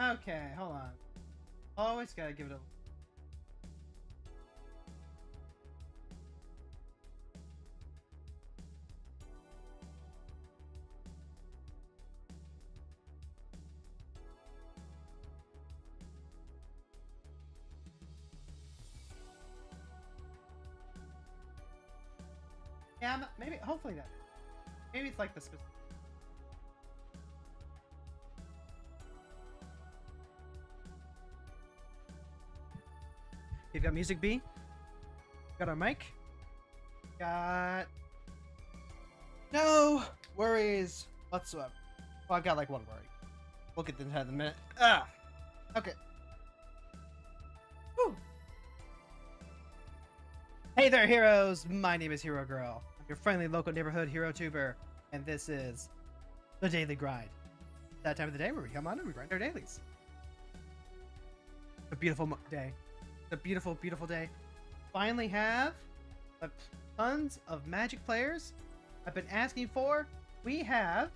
Okay, hold on. Always gotta give it a... Yeah, maybe, hopefully that. Maybe it's like the specific... You've got music B. Got our mic. Got... No worries whatsoever. Well, I've got like one worry. We'll get into that in a minute. Ah! Okay. Whew. Hey there, heroes! My name is Hero Girl. I'm your friendly local neighborhood hero tuber, and this is the Daily Grind. That time of the day where we come on and we grind our dailies. A beautiful day. A beautiful, beautiful day. Finally have tons of Magic players I've been asking for. We have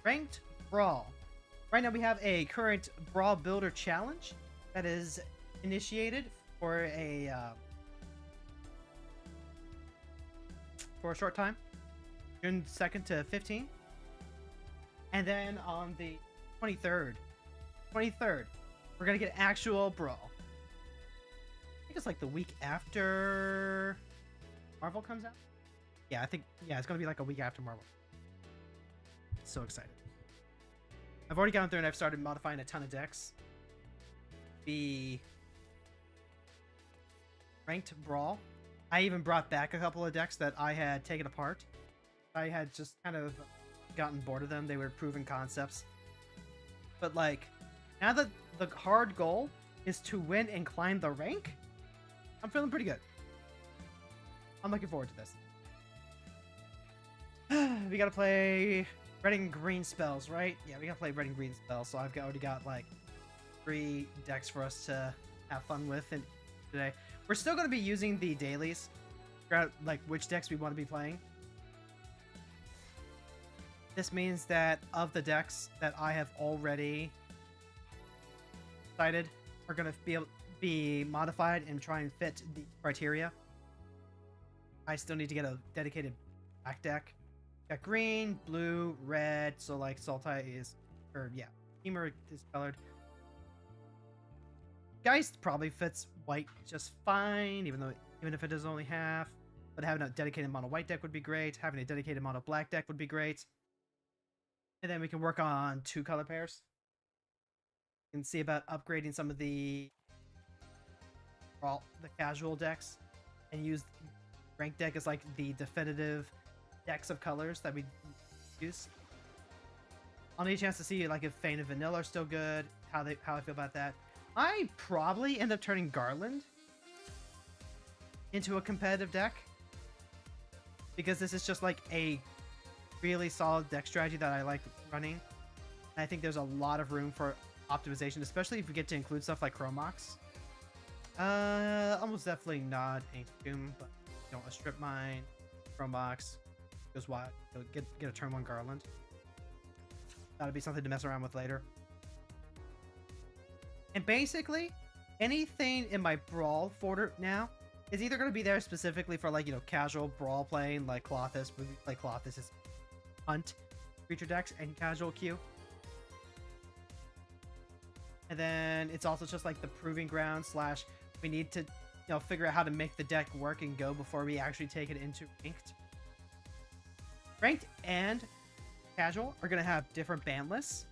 Ranked Brawl. Right now we have a current Brawl Builder Challenge that is initiated for a short time, June 2nd to 15th. And then on the 23rd, we're gonna get actual Brawl. I think it's like the week after Marvel comes out. Yeah, I think, yeah, it's gonna be like a week after Marvel. So excited. I've already gone through and I've started modifying a ton of decks. The Ranked Brawl. I even brought back a couple of decks that I had taken apart. I had just kind of gotten bored of them. They were proven concepts. But like, now that the hard goal is to win and climb the rank, I'm feeling pretty good. I'm looking forward to this. We gotta play red and green spells, right? Yeah, we gotta play red and green spells. So I've already got like 3 decks for us to have fun with and today. We're still going to be using the dailies, figure out like which decks we want to be playing. This means that of the decks that I have already decided are going to be modified and try and fit the criteria. I still need to get a dedicated black deck. Got green, blue, red, so like Sultai is, or yeah, Teamer is colored. Geist probably fits white just fine, even if it is only half. But having a dedicated mono white deck would be great. Having a dedicated mono black deck would be great. And then we can work on 2 color pairs. We can see about upgrading some of the casual decks and use ranked deck as like the definitive decks of colors that we use. I'll need a chance to see like if Fane and Vanilla are still good, how I feel about that. I probably end up turning Garland into a competitive deck because this is just like a really solid deck strategy that I like running. And I think there's a lot of room for optimization, especially if we get to include stuff like Chromox. Almost definitely not Ancient Doom, but you know, a Strip Mine, Chromox, goes wild. Get a turn 1 Garland. That'll be something to mess around with later. And basically, anything in my Brawl folder now is either going to be there specifically for like, you know, casual Brawl playing, like Clothis. We play Clothis is Hunt creature decks and casual queue. And then it's also just like the proving ground / we need to, you know, figure out how to make the deck work and go before we actually take it into ranked. Ranked and casual are going to have different ban lists,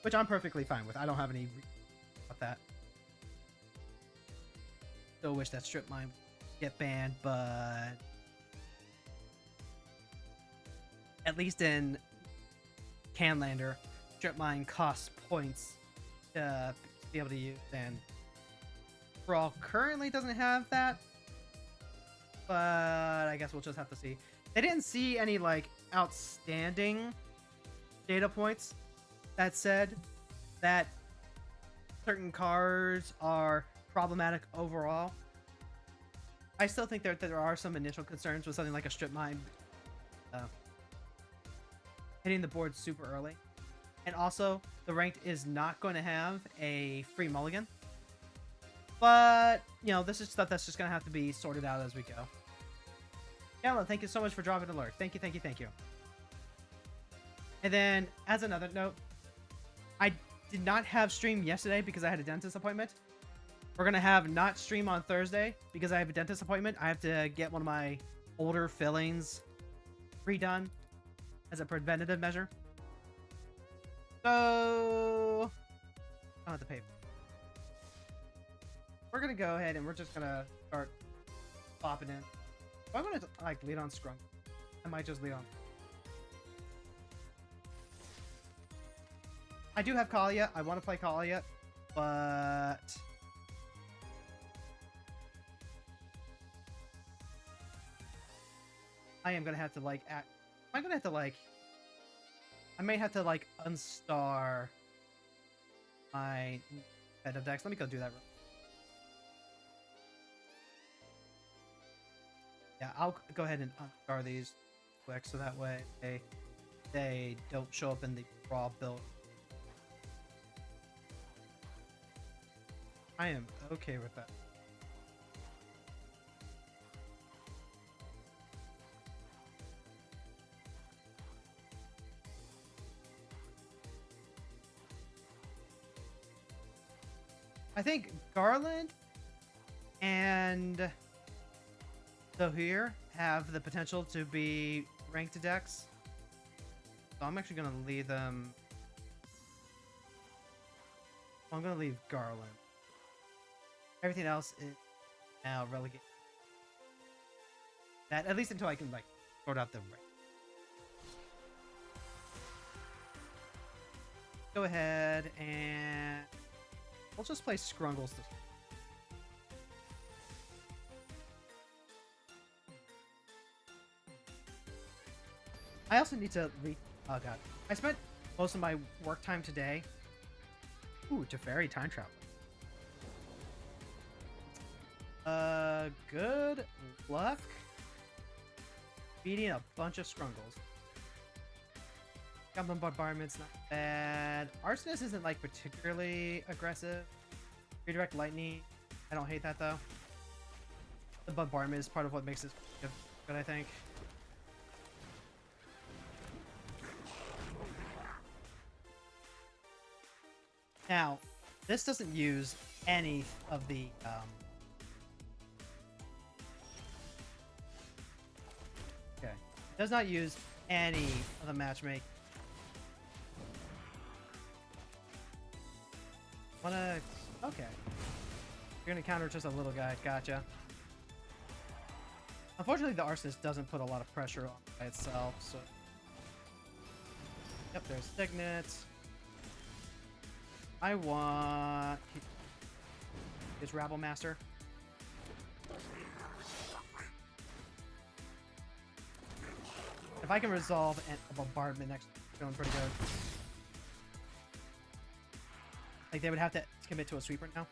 which I'm perfectly fine with. I don't have any about that. Still wish that Strip Mine would get banned, but at least in Canlander, Strip Mine costs points to be able to use, and Brawl currently doesn't have that, but I guess we'll just have to see. They didn't see any like outstanding data points that said that certain cards are problematic overall. I still think there are some initial concerns with something like a Strip Mine. hitting the board super early. And also, the ranked is not going to have a free mulligan. But, you know, this is stuff that's just going to have to be sorted out as we go. Gala, thank you so much for dropping an alert. Thank you, thank you, thank you. And then, as another note, I did not have stream yesterday because I had a dentist appointment. We're going to have not stream on Thursday because I have a dentist appointment. I have to get one of my older fillings redone as a preventative measure. So, I don't have to pay. We're going to go ahead and we're just going to start popping in. Do I want to, like, lead on Scrum? I might just lead on. I do have Kalia. I want to play Kalia, but I am going to have to, like, am I going to have to, like, I may have to, like, unstar my head of decks. Let me go do that real quick. Yeah, I'll go ahead and unstar these quick so that way they don't show up in the Brawl build. I am okay with that. I think Garland and Zohir have the potential to be ranked decks. So I'm actually going to leave them. I'm going to leave Garland. Everything else is now relegated. That, at least until I can, like, sort out the rank. Go ahead and we'll just play Scrungles this week. I also need to oh god. I spent most of my work time today. Ooh, Teferi time travel. Good luck beating a bunch of Scrungles. Goblin Bombardment's not bad. Arsonist isn't, like, particularly aggressive. Redirect Lightning, I don't hate that though. The Bombardment is part of what makes this good, I think. Now, this doesn't use any of the okay. It does not use any of the matchmaking. Okay. You're gonna counter just a little guy, gotcha. Unfortunately, the Arsonist doesn't put a lot of pressure on by itself, so. Yep, there's Signets. I want his Rabble Master. If I can resolve a bombardment next, feeling pretty good. Like, they would have to commit to a sweeper now.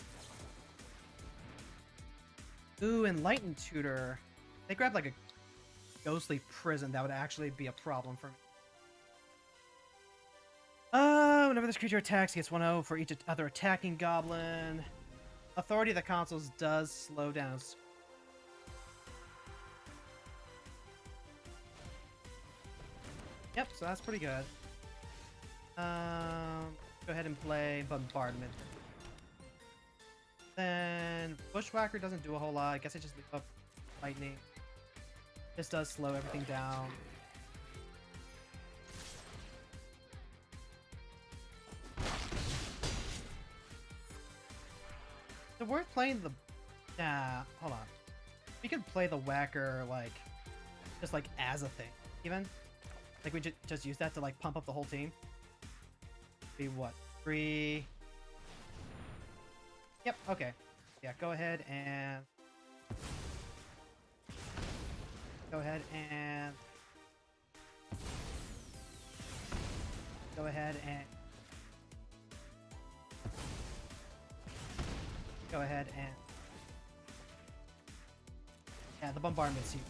Ooh, Enlightened Tutor. They grab, like, a ghostly prison. That would actually be a problem for me. Whenever this creature attacks, he gets 1/0 for each other attacking goblin. Authority of the consoles does slow down. Yep, so that's pretty good. Go ahead and play Bombardment. Then Bushwhacker doesn't do a whole lot. I guess I just leave up Lightning. This does slow everything down. Is it worth playing the... Nah, hold on. We could play the Whacker, like, just, like, as a thing, even. Like, we just use that to, like, pump up the whole team. Be what? 3... Yep, okay. Yeah, go ahead and... Go ahead and... Go ahead and... Go ahead and... Yeah, the bombardment's huge.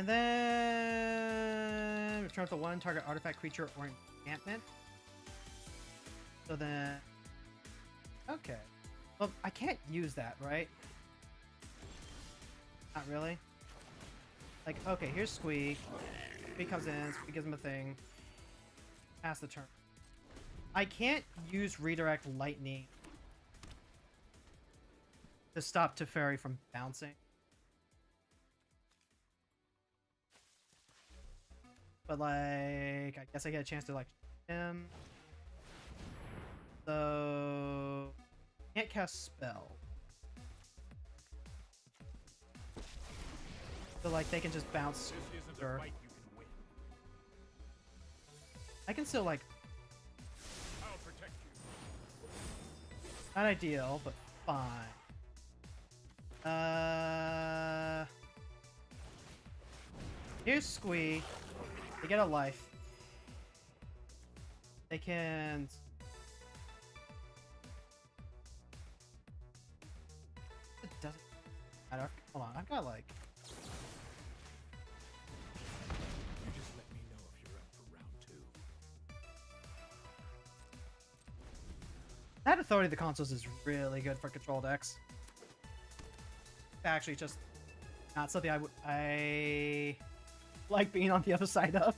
And then return to one target artifact, creature, or enchantment. So then, okay. Well, I can't use that, right? Not really. Like, okay, here's Squee. Squee comes in, Squee gives him a thing. Pass the turn. I can't use redirect lightning to stop Teferi from bouncing. But like, I guess I get a chance to like him. So can't cast spell. So like they can just bounce. Or I can still like. I'll protect you. Not ideal, but fine. Here's Squee. They get a life. They can. It doesn't matter. Hold on, I've got like. You just let me know if you're up for round 2. That Authority of the Consoles is really good for control decks. Actually, just not something I like being on the other side of.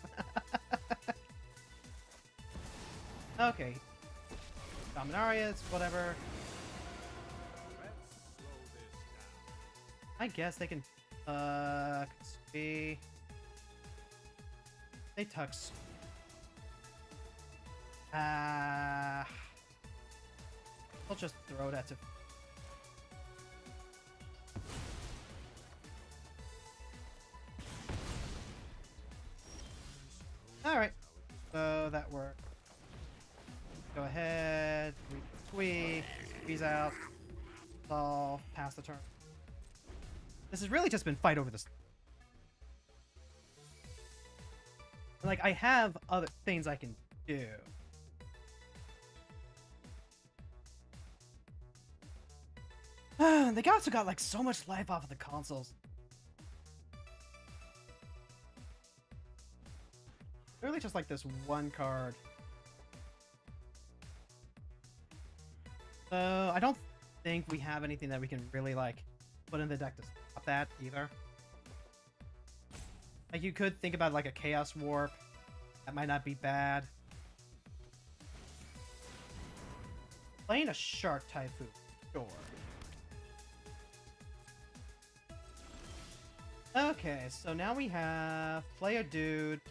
Okay. Dominarius, whatever. Let's slow this down. I guess they can be. They tux. I'll just throw that to. Alright, so that worked. Go ahead, squeeze out, solve, pass the turn. This has really just been fight over this. Like, I have other things I can do. They also got like so much life off of the consoles. Really just like this one card. So I don't think we have anything that we can really like put in the deck to stop that either. Like you could think about like a Chaos Warp. That might not be bad. Playing a Shark Typhoon, sure. Okay, so now we have play a dude.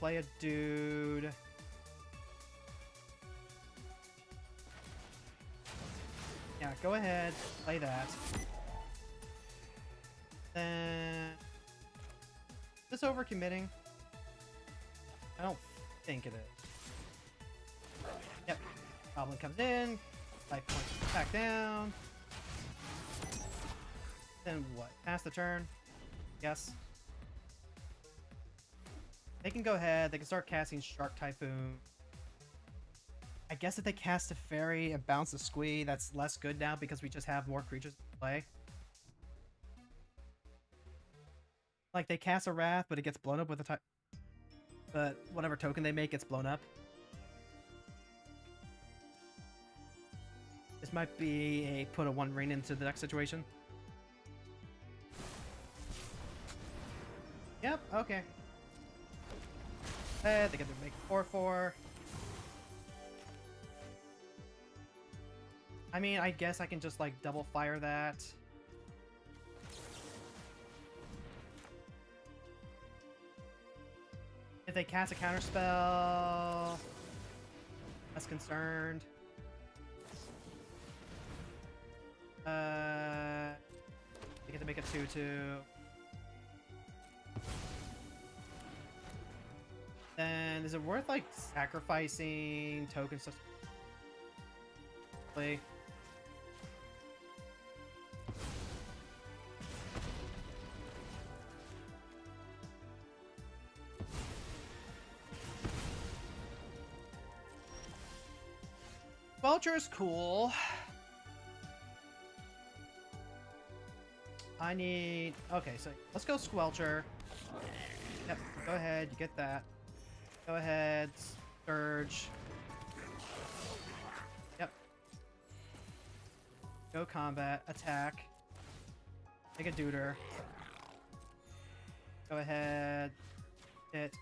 Yeah, go ahead, play that. Then is this overcommitting? I don't think it is. Yep. Goblin comes in, life points back down. Then what? Pass the turn. Yes. They can go ahead, they can start casting Shark Typhoon. I guess if they cast a fairy and bounce a Squee, that's less good now because we just have more creatures to play. Like they cast a Wrath, but it gets blown up with a type. But whatever token they make gets blown up. This might be a put a 1 ring into the next situation. Yep, okay. They get to make 4/4. I mean, I guess I can just like double fire that. If they cast a counter spell, less concerned. They get to make a 2/2. Then is it worth like sacrificing tokens to play? Squelcher is cool. I need... Okay, so let's go Squelcher. Go ahead, you get that. Go ahead, surge. Yep. Go combat, attack. Make a duder. Go ahead, hit,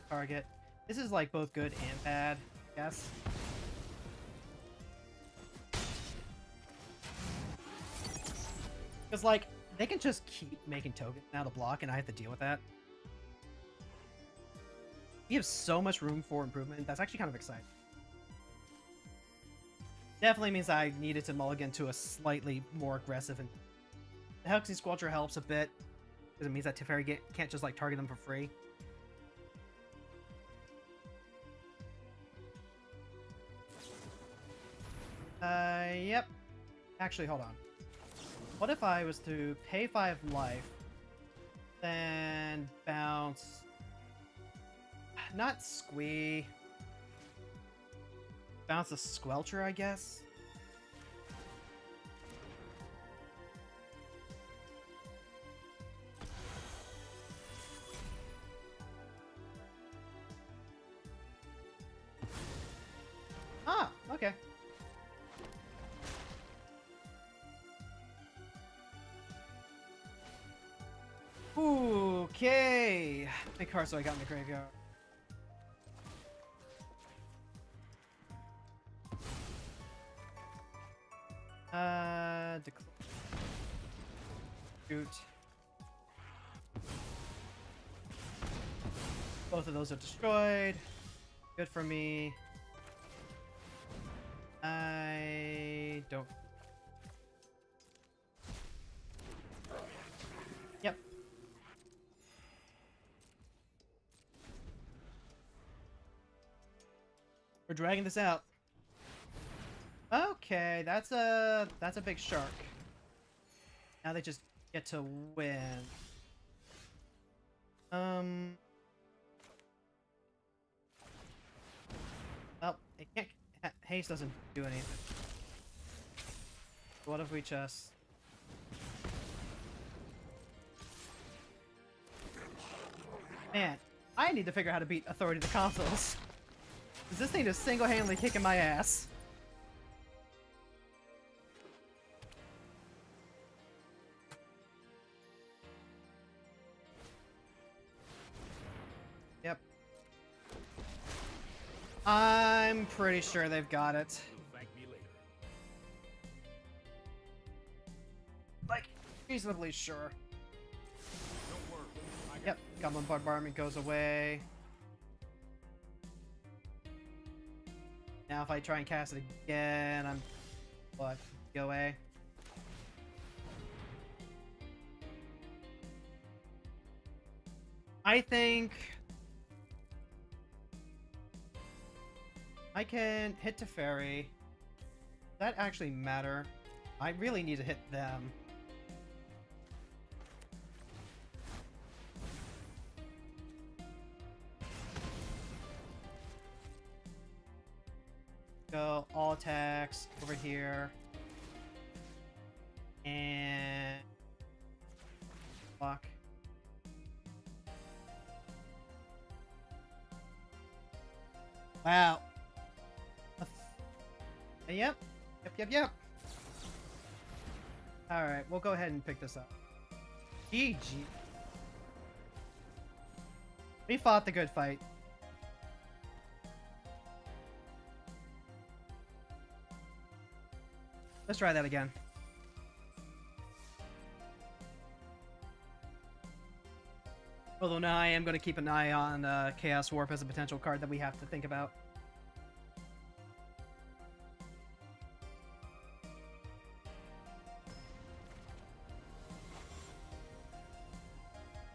target. This is like both good and bad, I guess. Because like, they can just keep making tokens now to block and I have to deal with that. We have so much room for improvement. That's actually kind of exciting. Definitely means I needed to mulligan to a slightly more aggressive, and the Hexing Squelcher helps a bit because it means that Teferi can't just like target them for free. Yep. Actually, hold on. What if I was to pay 5 life, then bounce... Not Squee. Bounce a Squelcher, I guess? Ah, okay. Okay. How many cards do I got in the graveyard? Shoot. Both of those are destroyed. Good for me. I don't. Yep. We're dragging this out. Okay, that's a big shark. Now they just get to win. Well, it can't. Haste doesn't do anything. What if we just? Man, I need to figure out how to beat Authority of the Consoles. Cause this thing is single-handedly kicking my ass. Yep. I'm pretty sure they've got it. Thank me later. Like, reasonably sure. Don't worry. I got Yep, Goblin Bombardment goes away. Now if I try and cast it again, I'm... What? Go away. I think... I can hit Teferi. Does that actually matter? I really need to hit them. Go all attacks over here. And block. Wow. Yep. Yep. Alright, we'll go ahead and pick this up. GG. We fought the good fight. Let's try that again. Although now I am going to keep an eye on Chaos Warp as a potential card that we have to think about.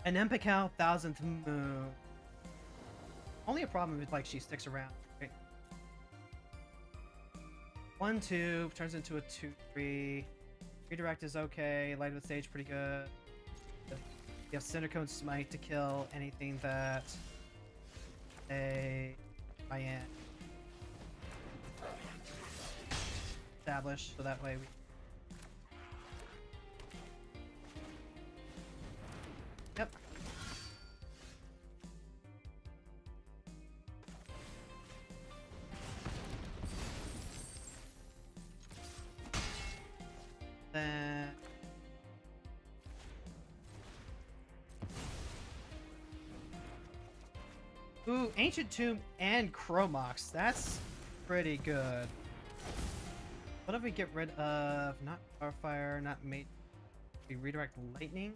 An Empikal 1000th Moon. Only a problem is like she sticks around. Right? 1/2 turns into a 2/3. Redirect is okay. Light of the Stage pretty good. You have Cindercone Smite to kill anything that I am establish, so that way we Ooh, Ancient Tomb and Chromox. That's pretty good. What if we get rid of not Starfire, not Mate? We redirect Lightning.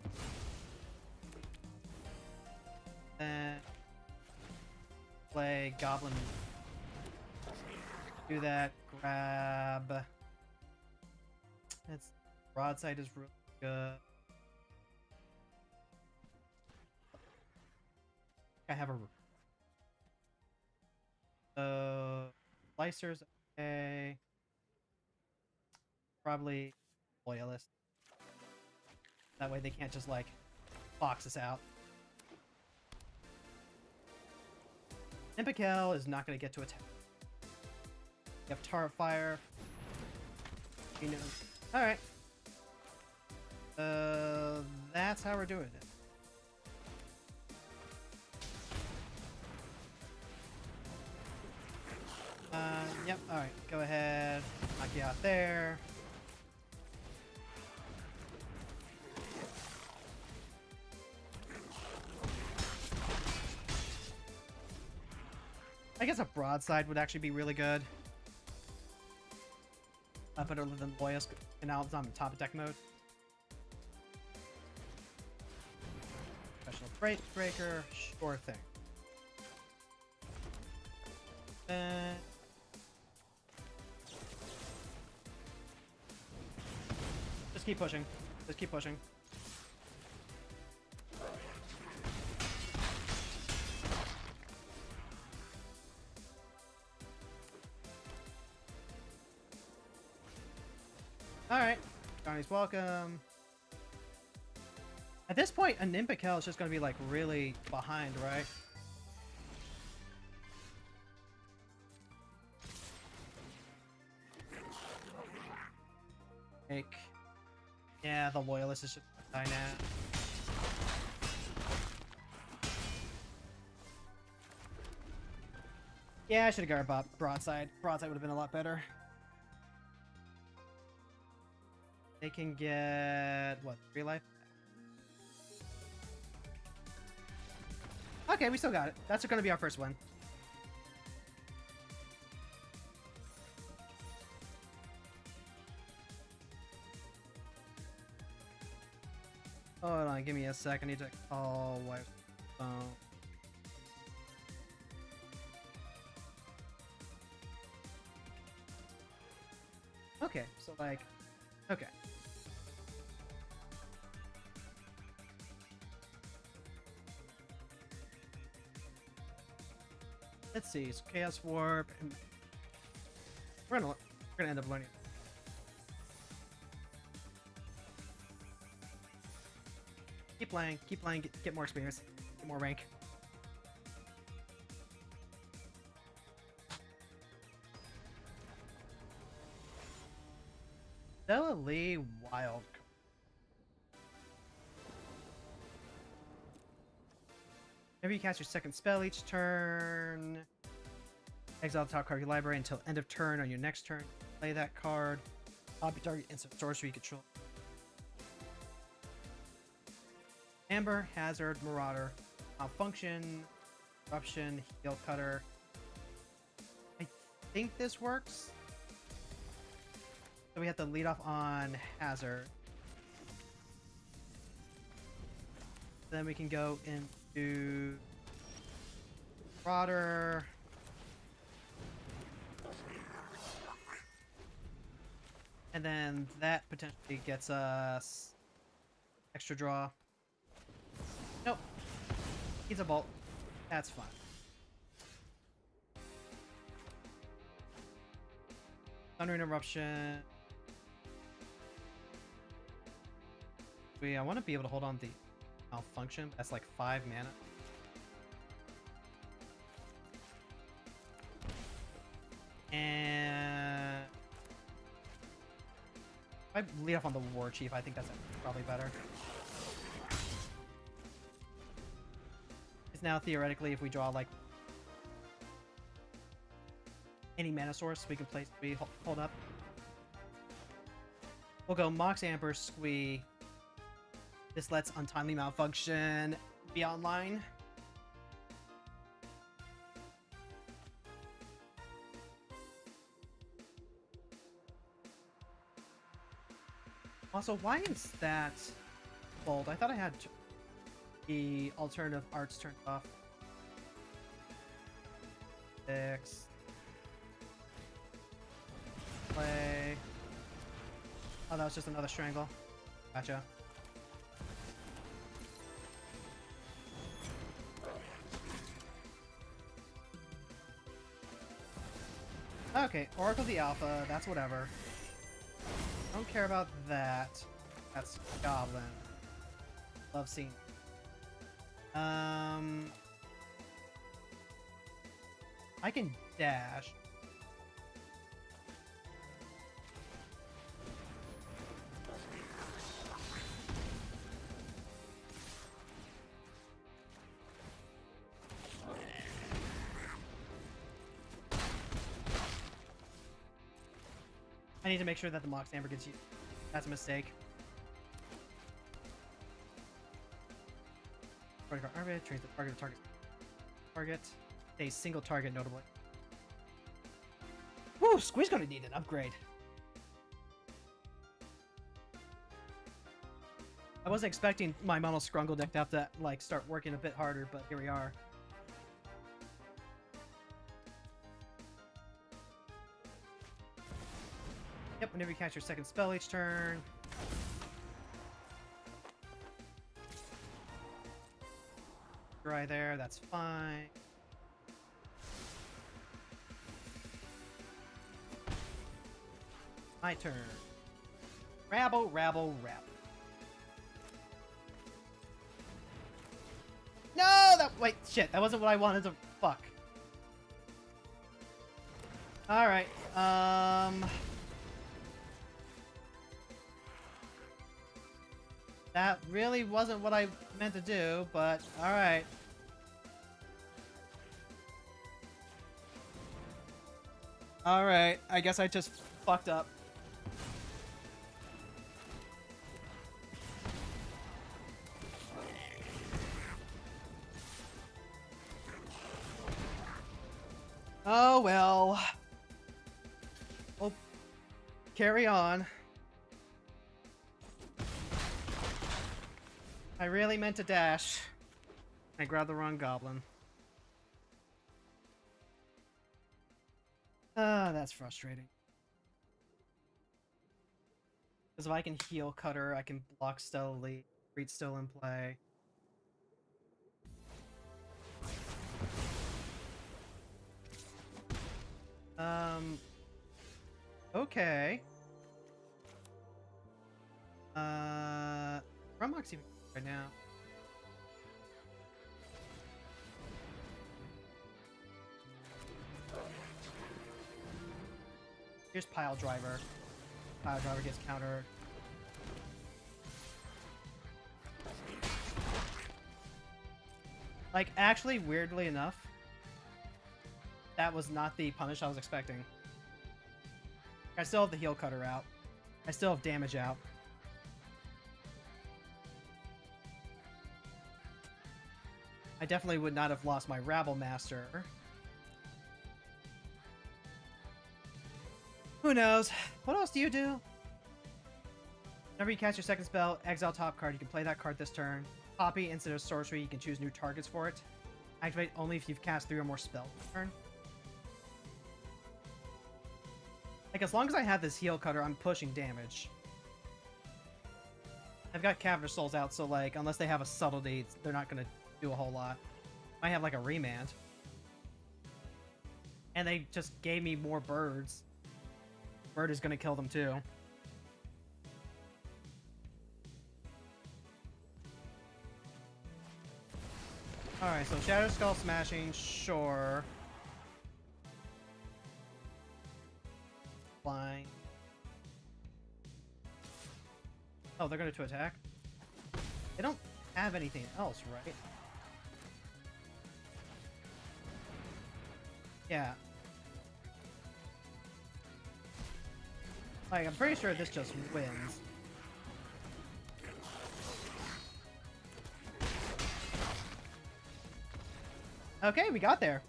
Then play Goblin. Do that. Grab. That's Broadside is really good. I have a. So Slicers, okay. Probably Loyalist. That way they can't just like box us out. Impical is not going to get to attack. You have Tar of Fire. You know. Alright. That's how we're doing it. Yep, alright. Go ahead. Knock you out there. I guess a Broadside would actually be really good. Better than Loyalist, and now it's on top of deck mode. Special Breaker, sure thing. Just keep pushing. Just keep pushing. Alright. Johnny's welcome. At this point, an Impical is just going to be like really behind, right? Like, yeah, the Loyalist is just gonna die now. Yeah, I should have got Broadside. Broadside would have been a lot better. They can get, what, 3 life? Okay, we still got it. That's going to be our first win. Hold on, give me a sec. I need to call wife's phone. Okay, so like, okay. Let's see, so Chaos Warp, and we're gonna end up learning. Keep playing, get more experience, get more rank. Stella Lee Wild. Whenever you cast your second spell each turn, exile the top card of your library until end of turn. On your next turn, play that card. Copy target instant sorcery you control. Amber, Hazard, Marauder, Malfunction, Eruption, Heel Cutter. I think this works. So we have to lead off on Hazard. Then we can go into Marauder. And then that potentially gets us extra draw. Nope. He's a bolt. That's fine. Thundering Eruption. I want to be able to hold on the Malfunction. That's like 5 mana. And if I lead off on the War Chief, I think that's probably better. Because now theoretically, if we draw like any mana source, we can place hold up. We'll go Mox Amber Squee. This lets Untimely Malfunction be online. Also, why is that bold? I thought I had the alternative arts turned off. Fix. Play. Oh, that was just another strangle. Gotcha. Okay, Oracle the Alpha, that's whatever. Don't care about that. That's Goblin. Love seeing. I can dash. I need to make sure that the Mox Amber gets used. That's a mistake. Target Armor, trains the target to target. A single target, notably. Woo! Squeeze gonna need an upgrade. I wasn't expecting my Mono Scrungle deck to have to, like, start working a bit harder, but here we are. Yep, whenever you catch your second spell each turn. Dry there, that's fine. My turn. Rabble, rabble, rabble. No, that wait, shit, that wasn't what I wanted to fuck. Alright, that really wasn't what I meant to do, but alright. Alright, I guess I just fucked up. Oh well. We'll carry on. I really meant to dash. I grabbed the wrong goblin. Ah, that's frustrating. Because if I can heal Cutter, I can block stealthily. Read still in play. Okay. Rumlock's even right now. Here's Pile Driver. Pile Driver gets countered. Like, actually, weirdly enough, that was not the punish I was expecting. I still have the heal Cutter out. I still have damage out. I definitely would not have lost my Rabble Master. Who knows? What else do you do? Whenever you cast your second spell, exile top card. You can play that card this turn. Copy instead of sorcery. You can choose new targets for it. Activate only if you've cast 3 or more spells this turn. Like, as long as I have this heal Cutter, I'm pushing damage. I've got Cavern Souls out, so, like, unless they have a subtlety, they're not going to do a whole lot. Might have, like, a remand. And they just gave me more birds. Bird is going to kill them, too. Alright, so Shadow Skull Smashing, sure. Flying. Oh, they're going to attack? They don't have anything else, right? Yeah. Like, I'm pretty sure this just wins. Okay, we got there.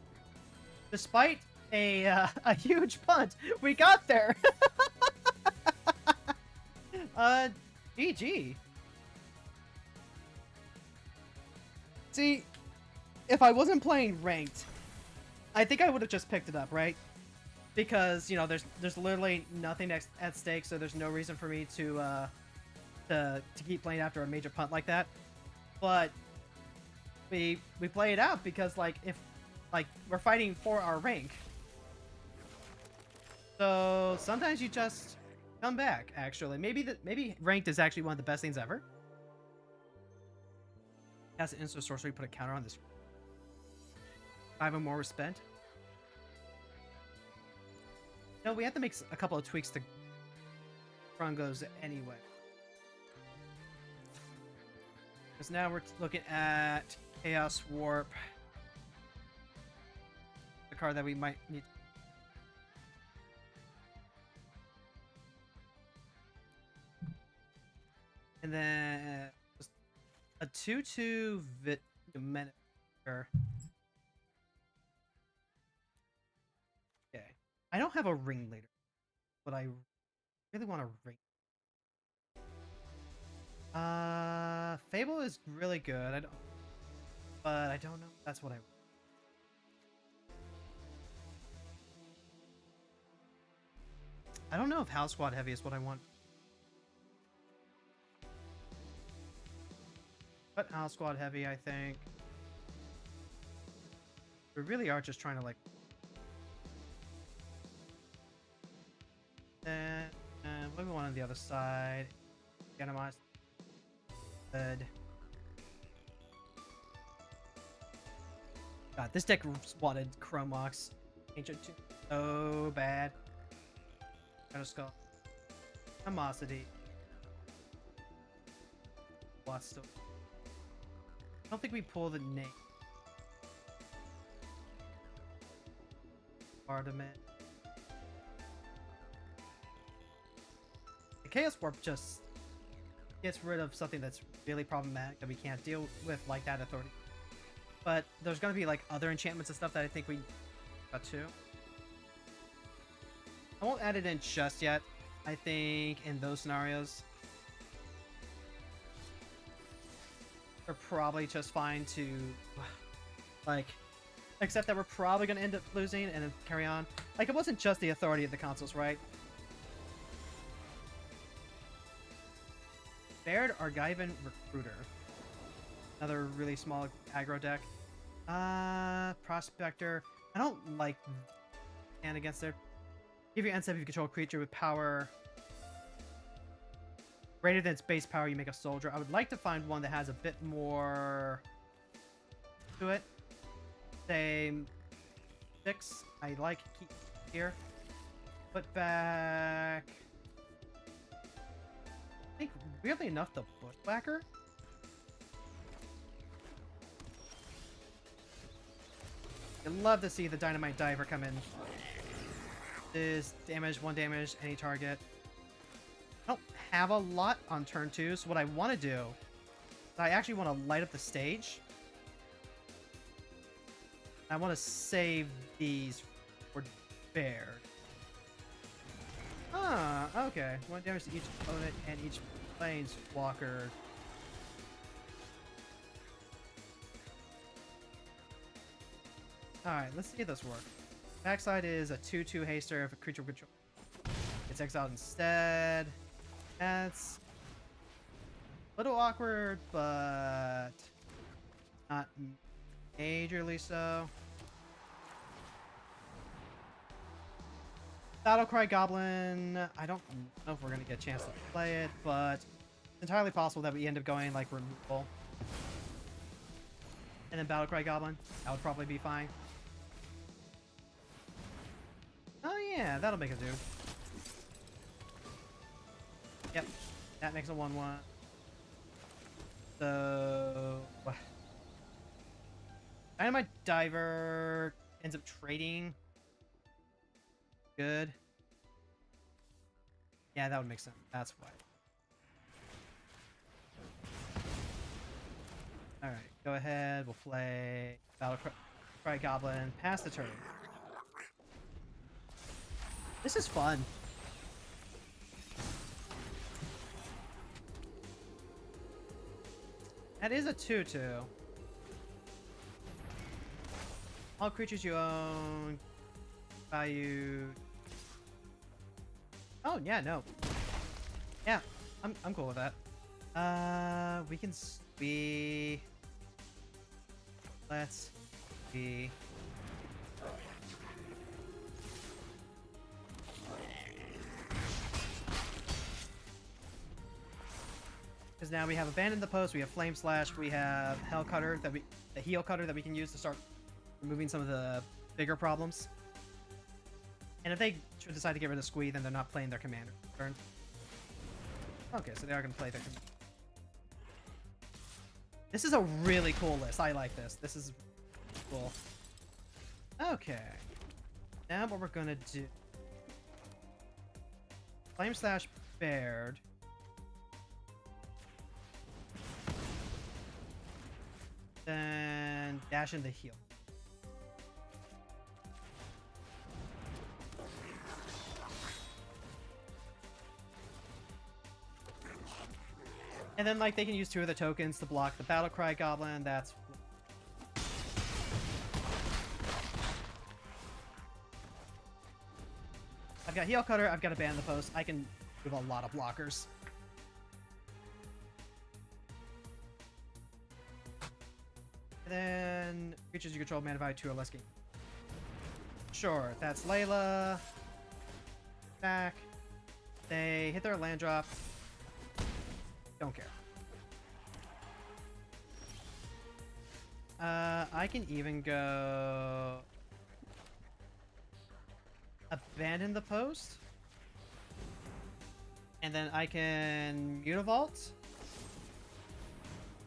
Despite a huge punt, we got there. GG. See, if I wasn't playing ranked, I think I would have just picked it up, right? Because, you know, there's literally nothing at stake, so there's no reason for me to keep playing after a major punt like that. But we play it out because, like, if like we're fighting for our rank, so sometimes you just come back. Actually, maybe ranked is actually one of the best things ever. As an instant sorcery, put a counter on this. 5 or more were spent. No, we have to make a couple of tweaks to Frungos anyway. Because now we're looking at Chaos Warp. The card that we might need. And then a 2/2 Vitimeter. Okay. I don't have a ringleader, but I really want a ring. Fable is really good. But I don't know if that's what I want. I don't know if House Squad Heavy is what I want. But House Squad Heavy, I think. We really are just trying to, like... And what do we want on the other side? Animalize. Good. God, this deck wanted Chromox. Ancient 2. So bad. Shadow Skull. Animosity. What's still... I don't think we pull the name. Artemis. The Chaos Warp just gets rid of something that's really problematic that we can't deal with, like that authority. But there's gonna be like other enchantments and stuff that I think we got too. I won't add it in just yet. I think in those scenarios, we're probably just fine to like accept that we're probably gonna end up losing and then carry on. Like, it wasn't just the authority of the consoles, right? Baird Argivan Recruiter. Another really small aggro deck. Prospector. I don't like and against there. Give your NCEV if you control a creature with power greater than its base power, you make a soldier. I would like to find one that has a bit more to it. Say 6. I like keep here. Put back. I think weirdly enough the Bushwhacker. I'd love to see the Dynamite Diver come in. Is damage, 1 damage, any target. I don't have a lot on turn 2, so what I want to do is I actually want to light up the stage. I want to save these for Baird. Ah, okay. 1 damage to each opponent and each planeswalker. Alright, let's see if this works. Backside is a 2/2 haster if a creature control gets exiled instead. That's a little awkward, but not majorly so. Battlecry Goblin, I don't know if we're going to get a chance to play it, but it's entirely possible that we end up going like removal. And then Battlecry Goblin, that would probably be fine. Oh yeah, that'll make it do. Yep, that makes a 1/1. So Dynamite Diver ends up trading. Good. Yeah, that would make sense. That's why. Alright, go ahead. We'll play Battlecry Goblin. Pass the turn. This is fun. That is a 2/2. All creatures you own value. Oh yeah, no. Yeah, I'm cool with that. We can be. Let's be. Because now we have Abandon the Post, we have Flame Slash, we have Hell Cutter the Heal Cutter that we can use to start removing some of the bigger problems. And if they should decide to get rid of Squee, then they're not playing their commander turn. Okay, so they are going to play their commander. This is a really cool list. I like this. This is cool. Okay. Now what we're going to do. Flame Slash Baird. Then dash in the heal. And then, like, they can use 2 of the tokens to block the Battlecry Goblin. That's... I've got Heal Cutter, I've got Abandon the Post. I can move a lot of blockers. And then creatures you control mana value 2 or less game. Sure, that's Layla. Back. They hit their land drop. Don't care. I can even go Abandon the Post. And then I can Mutavault.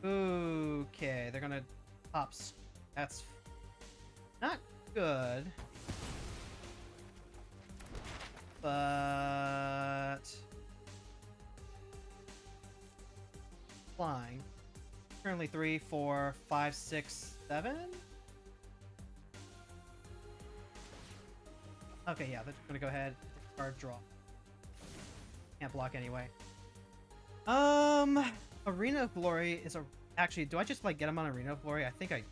Okay, they're gonna pop. That's not good. But flying. Currently 3, 4, 5, 6, 7. Okay, yeah, they're gonna go ahead. Card draw. Can't block anyway. Arena of Glory is a. Actually, do I just like get him on Arena of Glory? I think I do.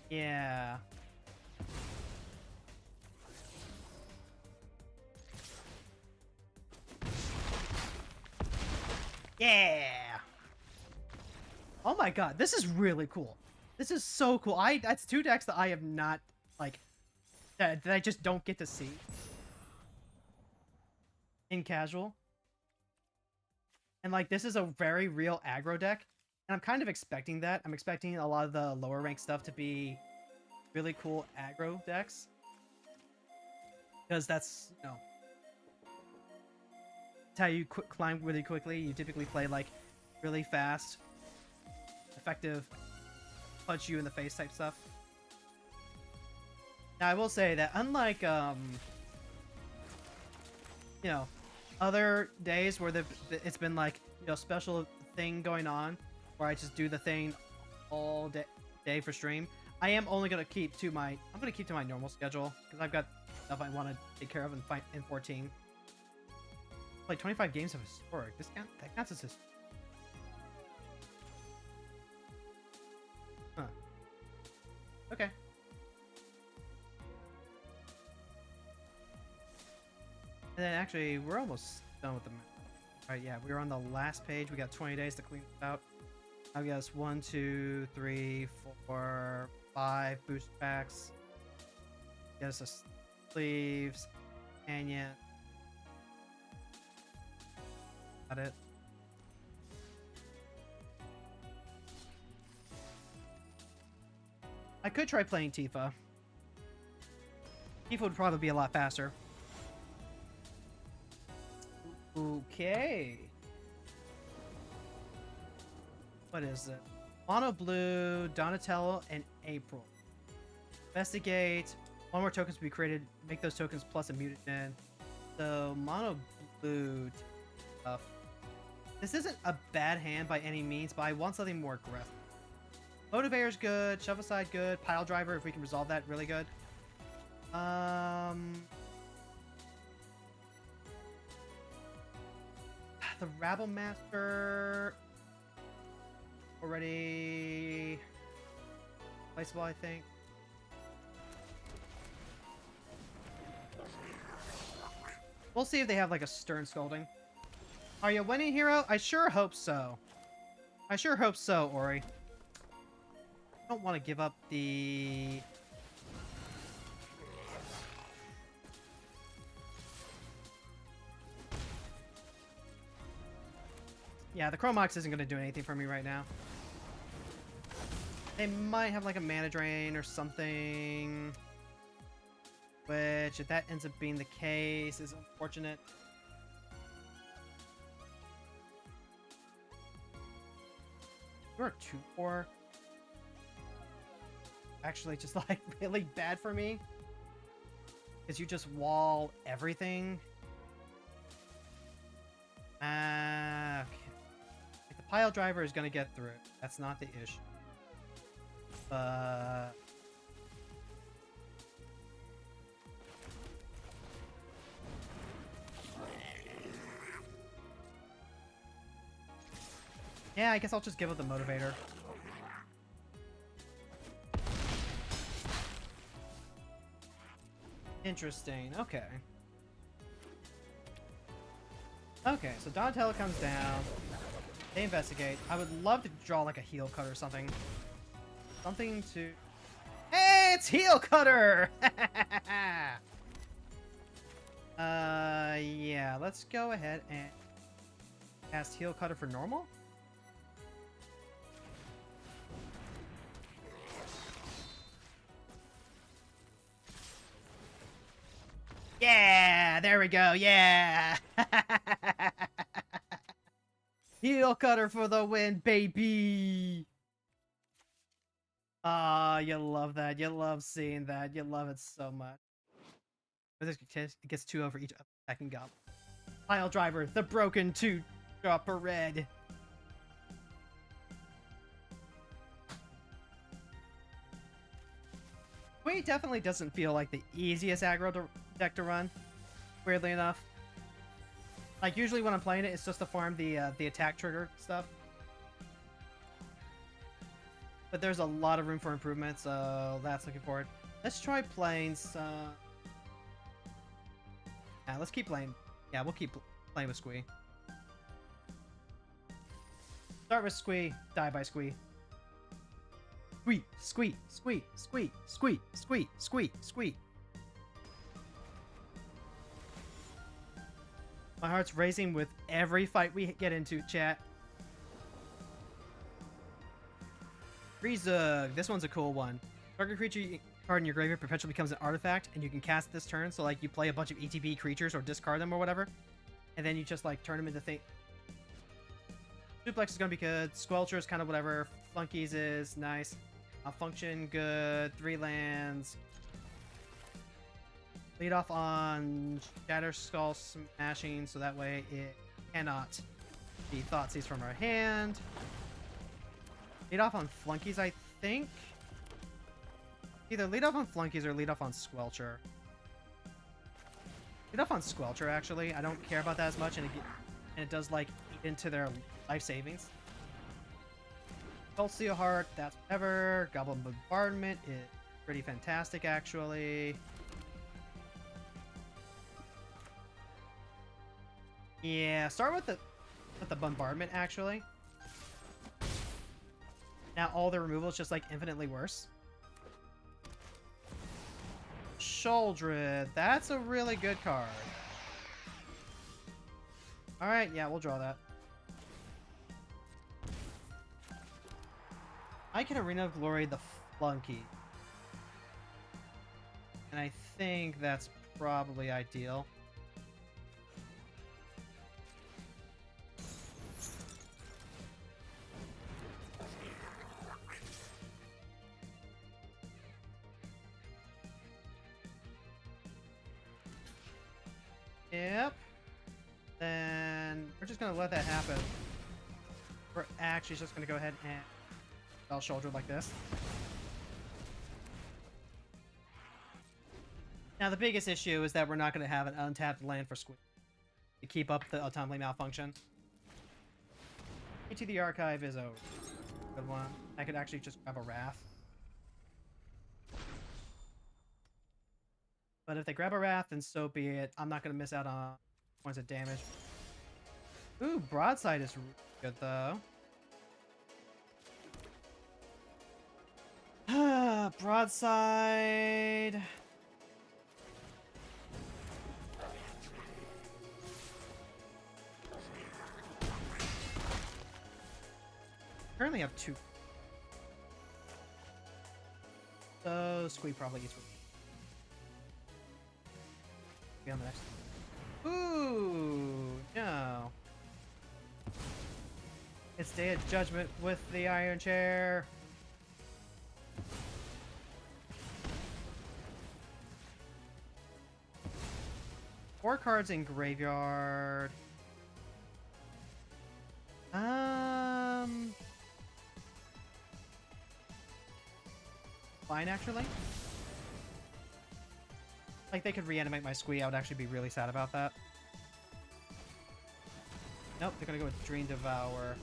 Yeah. Yeah. Oh my god, this is really cool. This is so cool. That's 2 decks that I have not like that I just don't get to see in casual. And like this is a very real aggro deck. And I'm kind of expecting that. I'm expecting a lot of the lower rank stuff to be really cool aggro decks. Because that's, you know, it's how you climb really quickly. You typically play like really fast, effective, punch you in the face type stuff. Now I will say that unlike you know, other days where it's been like, you know, special thing going on where I just do the thing all day for stream, I am only gonna keep to my normal schedule because I've got stuff I want to take care of in 14. Play 25 games of historic. That counts as historic. Huh. Okay. And then actually, we're almost done with the map. Alright, yeah, we're on the last page. We got 20 days to clean this out. I guess 1, 2, 3, 4, 5 booster packs. Get us a sleeves, canyon. Got it. I could try playing Tifa. Tifa would probably be a lot faster. Okay. What is it? Mono Blue, Donatello, and April. Investigate. 1 more tokens will be created. Make those tokens plus a mutagen. So Mono Blue stuff. This isn't a bad hand by any means, but I want something more aggressive. Motivator's good. Shove Aside good. Pile Driver, if we can resolve that, really good. The Rabble Master already placeable, I think. We'll see if they have like a stern scolding. Are you winning, hero? I sure hope so. I sure hope so, Ori. I don't want to give up the... Yeah, the Chromox isn't going to do anything for me right now. They might have like a mana drain or something. Which, if that ends up being the case, is unfortunate. You're a 2-4. Actually, just like really bad for me. Because you just wall everything. Okay. Like, the pile driver is going to get through. That's not the issue. Yeah, I guess I'll just give it the motivator. Interesting. Okay. Okay, so Donatello comes down. They investigate. I would love to draw like a heel cut or something. Something to... Hey, it's heel cutter! Yeah, let's go ahead and cast heel cutter for normal. Yeah, there we go. Yeah. Heel cutter for the win, baby. Ah, you love that. You love seeing that. You love it so much. It gets 2 over each attacking goblin. Pile driver, the broken 2-drop red. Wii definitely doesn't feel like the easiest aggro deck to run, weirdly enough. Like, usually when I'm playing it, it's just to farm the attack trigger stuff. But there's a lot of room for improvement, so that's looking forward. Let's try playing some... Yeah, let's keep playing. Yeah, we'll keep playing with Squee. Start with Squee, die by Squee. Squee, squee, squee, squee, squee, squee, squee, squee. My heart's racing with every fight we get into, chat. Rezug. This one's a cool one. Target creature card in your graveyard perpetually becomes an artifact, and you can cast this turn. So, like, you play a bunch of ETB creatures or discard them or whatever, and then you just, like, turn them into things. Suplex is gonna be good. Squelcher is kind of whatever. Flunkies is nice. Function, good. 3 lands. Lead off on Shatter Skull Smashing, so that way it cannot be Thoughtseize from our hand. Lead off on Flunkies, I think. Either lead off on Flunkies or lead off on Squelcher. Lead off on Squelcher, actually. I don't care about that as much, and it does, like, eat into their life savings. Cold Steel Heart, that's whatever. Goblin Bombardment is pretty fantastic, actually. Yeah, start with the Bombardment, actually. Now all the removal is just, like, infinitely worse. Sheoldred, that's a really good card. Alright, yeah, we'll draw that. I can Arena of Glory the Flunky. And I think that's probably ideal. Yep. Then we're just gonna let that happen. We're actually just gonna go ahead and I'll shoulder like this. Now the biggest issue is that we're not gonna have an untapped land for Squid to keep up the autonomy malfunction. Into the archive is over. Good one. I could actually just grab a Wrath. But if they grab a Wrath, then so be it. I'm not going to miss out on points of damage. Ooh, Broadside is really good, though. Broadside. Currently have 2. So Squee probably eats. Be on the next. Ooh, no. It's Day of Judgment with the Iron Chair. Four cards in graveyard. Fine, actually. Like, they could reanimate my Squee. I would actually be really sad about that. Nope, they're gonna go with Dream Devour.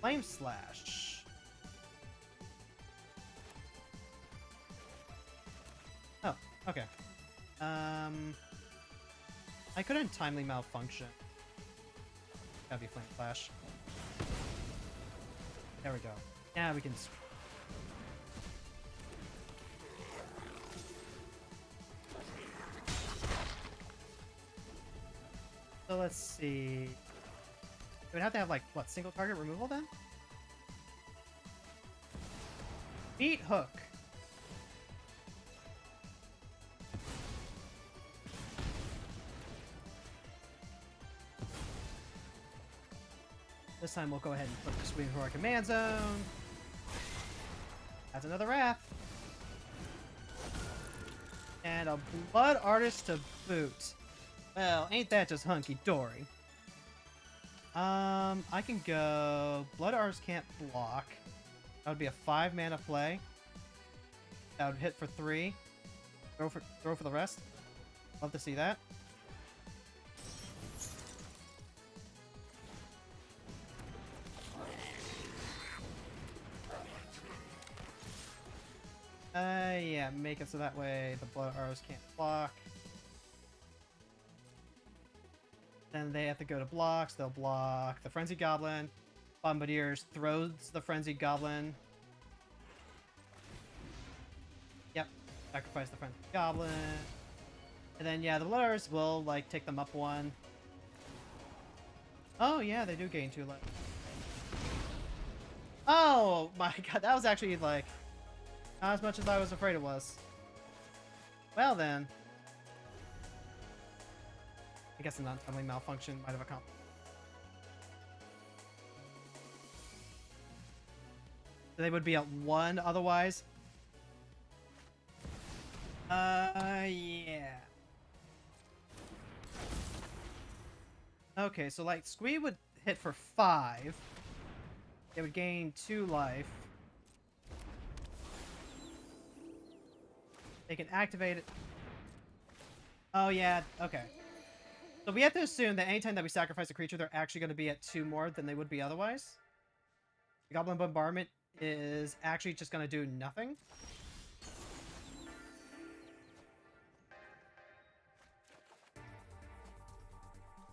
Flame Slash. Oh, okay. I couldn't timely malfunction. Gotta be Flame Slash. There we go. Now we can... So let's see. It would have to have, like, what, single target removal then? Meat Hook. This time we'll go ahead and put the Squee into our command zone. That's another Wrath. And a Blood Artist to boot. Well, ain't that just hunky-dory? I can go... Blood Artist can't block. That would be a 5-mana play. That would hit for 3. Throw for the rest. Love to see that. Yeah, make it so that way the Blood Arrows can't block. Then they have to go to blocks. They'll block the Frenzied Goblin. Bombardiers throws the Frenzied Goblin. Yep, sacrifice the Frenzied Goblin. And then, yeah, the Blood Arrows will, like, take them up 1. Oh, yeah, they do gain 2 life. Oh, my god, that was actually, like, not as much as I was afraid it was. Well, then. I guess a non-timely malfunction might have accomplished. They would be at 1 otherwise. Yeah. Okay, so like Squee would hit for 5. They would gain 2 life. They can activate it. Oh yeah, okay. So we have to assume that anytime that we sacrifice a creature, they're actually going to be at 2 more than they would be otherwise. The Goblin Bombardment is actually just going to do nothing.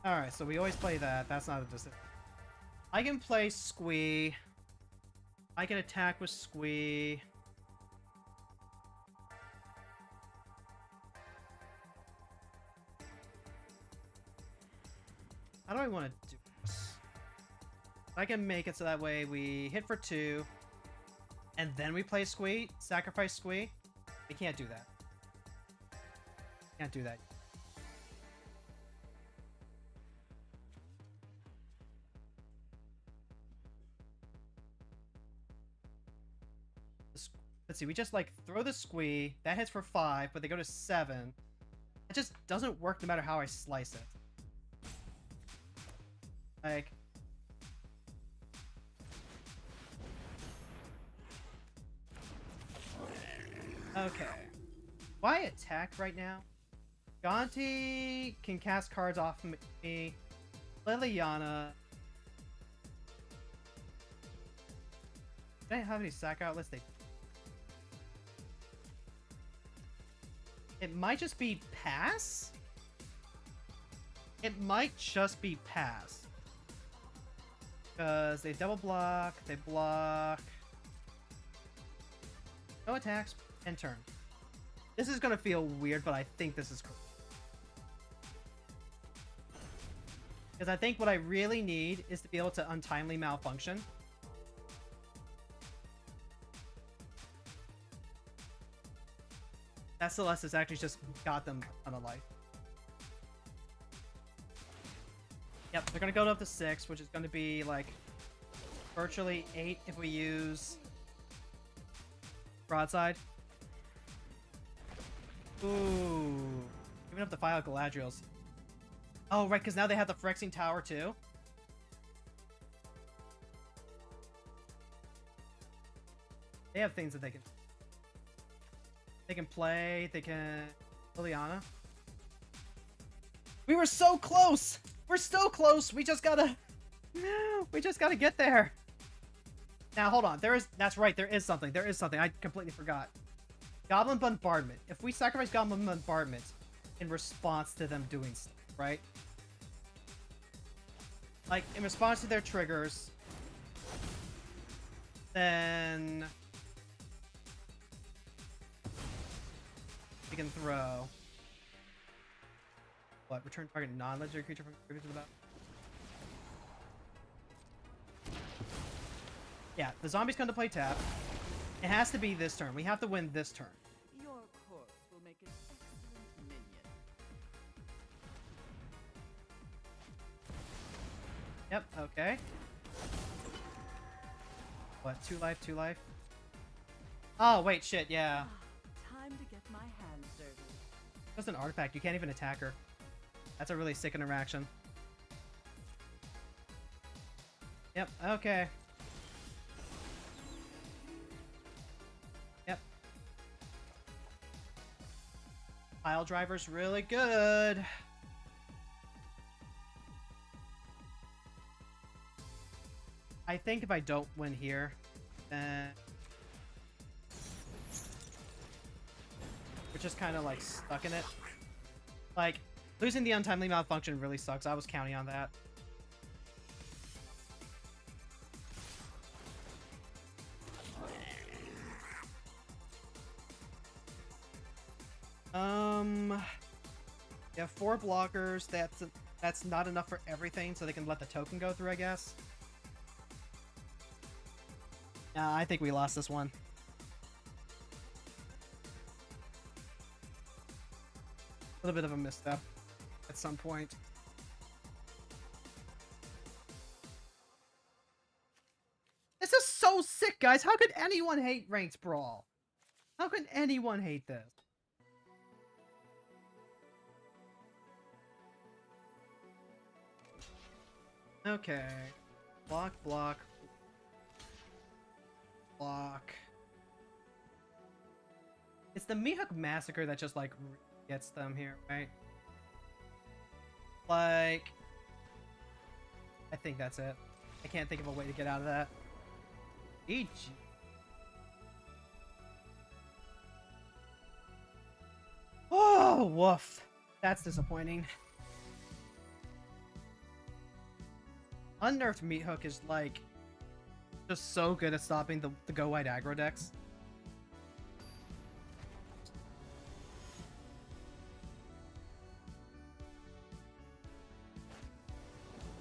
Alright, so we always play that. That's not a decision. I can play Squee. I can attack with Squee. How do I want to do this? I can make it so that way we hit for 2, and then we play Squee, sacrifice Squee. We can't do that. Can't do that. Let's see, we just like throw the Squee, that hits for 5, but they go to 7. It just doesn't work no matter how I slice it. Like... Okay. Why attack right now? Gonti can cast cards off me. Liliana. Do they have any sack outlets? It might just be pass? It might just be pass. Because they double block, they block. No attacks, and turn. This is gonna feel weird, but I think this is cool. Because I think what I really need is to be able to untimely malfunction. That Celeste has actually just got them a ton of life. Yep, they're gonna go up to 6, which is gonna be like virtually 8 if we use broadside. Ooh, giving up the file Galadriel's. Oh, right, because now they have the Phyrexian Tower too. They have things that they can play. They can Liliana. We were so close. We're so close. We just gotta get there. Now hold on. That's right. There is something. I completely forgot. Goblin Bombardment. If we sacrifice Goblin Bombardment in response to them doing stuff, right? Like, in response to their triggers, then we can throw... What? Return target non-legendary creature from previous to the battle? Yeah, the zombies come to play tap. It has to be this turn. We have to win this turn. Your course will make an excellent minion. Yep, okay. What, 2 life, 2 life? Oh, wait, shit, yeah. Time to get my hands dirty. That's an artifact. You can't even attack her. That's a really sick interaction. Yep, okay. Yep. Pile driver's really good. I think if I don't win here, then we're just kind of like stuck in it. Like, losing the untimely malfunction really sucks. I was counting on that. Yeah, 4 blockers. That's not enough for everything, so they can let the token go through, I guess. Nah, I think we lost this one. A little bit of a misstep at some point. This is so sick, guys. How could anyone hate Ranked Brawl? How could anyone hate this? Okay. Block, block. Block. It's the Mihawk Massacre that just, like, gets them here, right? Like... I think that's it. I can't think of a way to get out of that. GG. Oh, woof. That's disappointing. Unnerfed Meat Hook is, like, just so good at stopping the go wide aggro decks.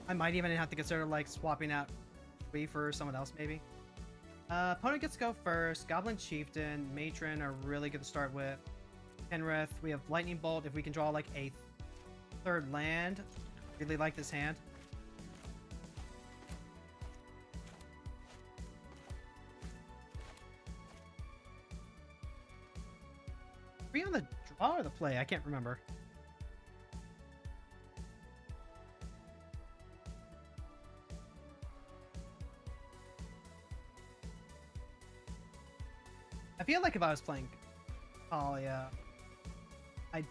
I might even have to consider, like, swapping out Wii for someone else, maybe. Opponent gets to go first. Goblin Chieftain, Matron are really good to start with. Penrith, we have Lightning Bolt if we can draw, like, a 3rd land. Really like this hand. Are we on the draw or the play? I can't remember. I feel like if I was playing Talia, I'd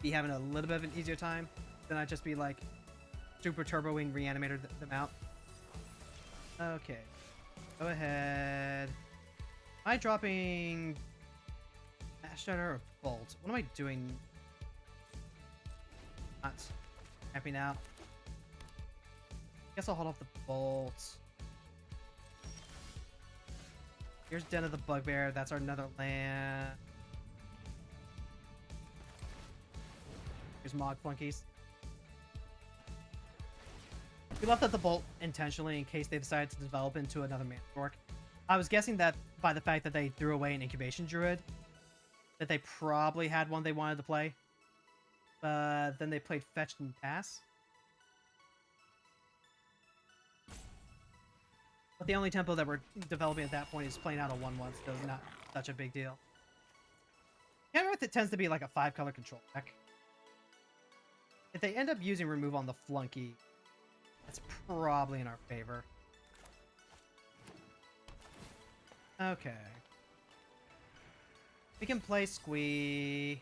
be having a little bit of an easier time. Then I'd just be like super turboing reanimator them out. Okay. Go ahead. Am I dropping Mash Stunner or Bolt? What am I doing? Not camping out. Guess I'll hold off the Bolt. Here's Den of the Bugbear. That's our Netherland. Here's Mog Flunkies. We left out the Bolt intentionally in case they decided to develop into another Manticore. I was guessing that by the fact that they threw away an Incubation Druid, that they probably had one they wanted to play. But then they played Fetch and Pass. But the only tempo that we're developing at that point is playing out a 1-1, so not such a big deal. Kenrith, it tends to be like a 5-color control deck. If they end up using remove on the Flunky, that's probably in our favor. Okay. We can play Squee.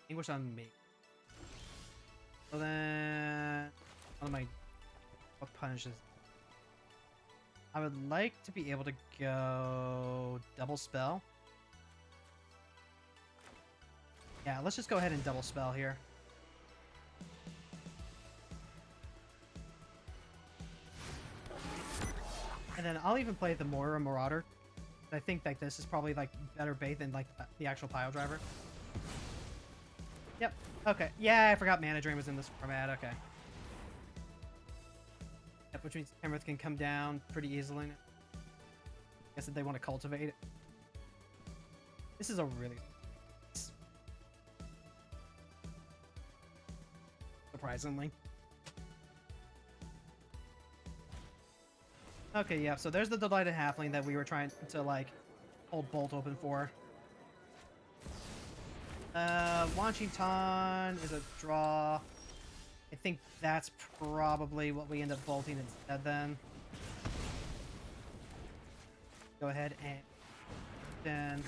English on me. So then... What punishes? I would like to be able to go double spell. Yeah, let's just go ahead and double spell here. And then I'll even play the Moira Marauder. I think like this is probably like better bait than like the actual pile driver. Yep. Okay. Yeah, I forgot Mana Drain was in this format. Okay. Yep, which means Kenrith can come down pretty easily. Guess if they want to cultivate it. This is a really surprisingly. Okay, yeah, so there's the Delighted Halfling that we were trying to, like, hold Bolt open for. Washington is a draw. I think that's probably what we end up bolting instead then. Go ahead and then...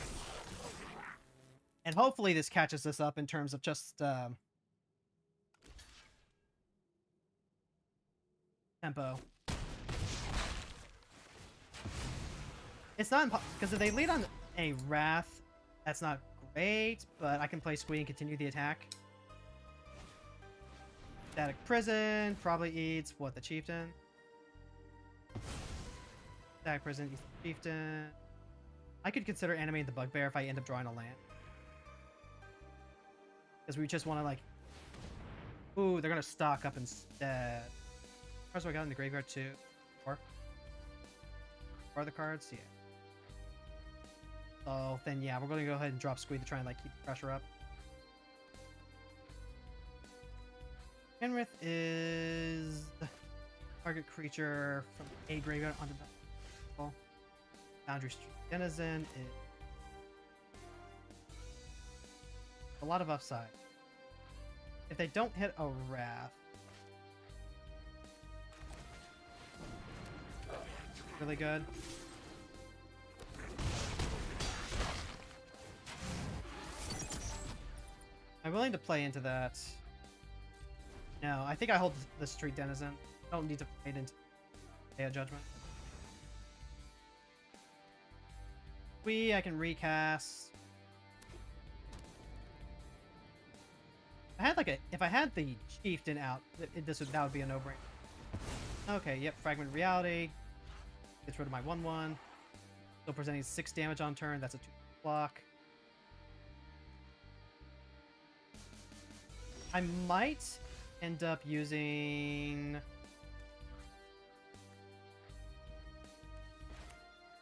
And hopefully this catches us up in terms of just, tempo. It's not because if they lead on a Wrath, that's not great, but I can play Squee and continue the attack. Static Prison probably eats what, the Chieftain? Static Prison eats the Chieftain. I could consider animating the Bugbear if I end up drawing a land. Because we just want to like... Ooh, they're going to stock up instead. Cards do I got in the graveyard too? Four? Four are the cards? Yeah. So then, yeah, we're going to go ahead and drop Squee to try and like keep the pressure up. Kenrith is target creature from a graveyard onto the Boundary Street Denizen is a lot of upside. If they don't hit a Wrath, really good. I'm willing to play into that. No, I think I hold the Street Denizen. I don't need to play it into a Judgment. I can recast. If I had the Chieftain out, that would be a no-brainer. Okay, yep, Fragment Reality. Gets rid of my 1/1. Still presenting 6 damage on turn. That's a 2 block. I might end up using...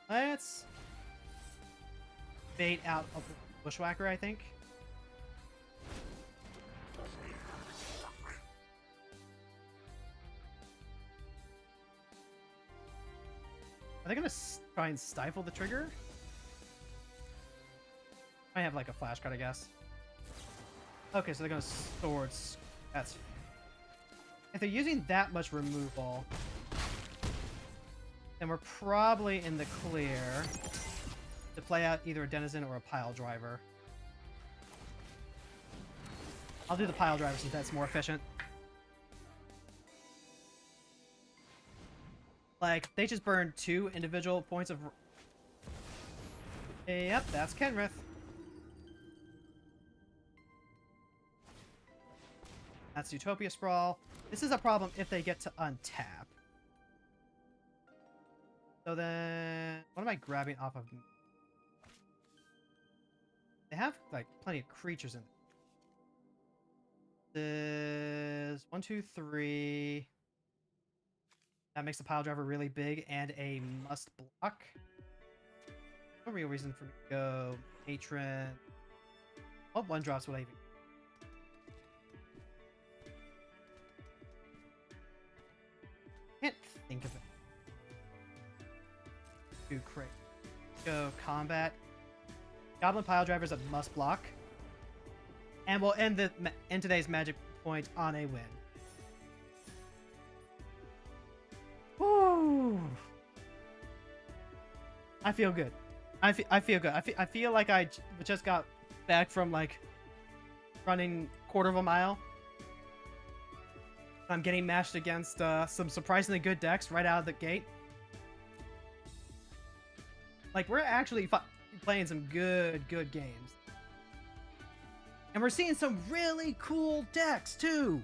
Let's bait out of the Bushwhacker, I think. Are they going to try and stifle the trigger? I have like a flash card, I guess. Okay, so they're going to swords. That's... If they're using that much removal, then we're probably in the clear to play out either a Denizen or a Pile Driver. I'll do the Pile Driver since that's more efficient. Like, they just burned 2 individual points of... Yep, that's Kenrith. That's Utopia Sprawl. This is a problem if they get to untap. So then... What am I grabbing off of? They have, like, plenty of creatures in there. This... 1, 2, 3... That makes the pile driver really big and a must block. No real reason for me to go Matron. What 1-drops would I even... Can't think of it. Do crit. Go combat. Goblin pile drivers a must block. And we'll end today's magic point on a win. Woo! I feel good. I feel good. I feel like I just got back from like running quarter of a mile. I'm getting matched against some surprisingly good decks right out of the gate. Like, we're actually playing some good games. And we're seeing some really cool decks too.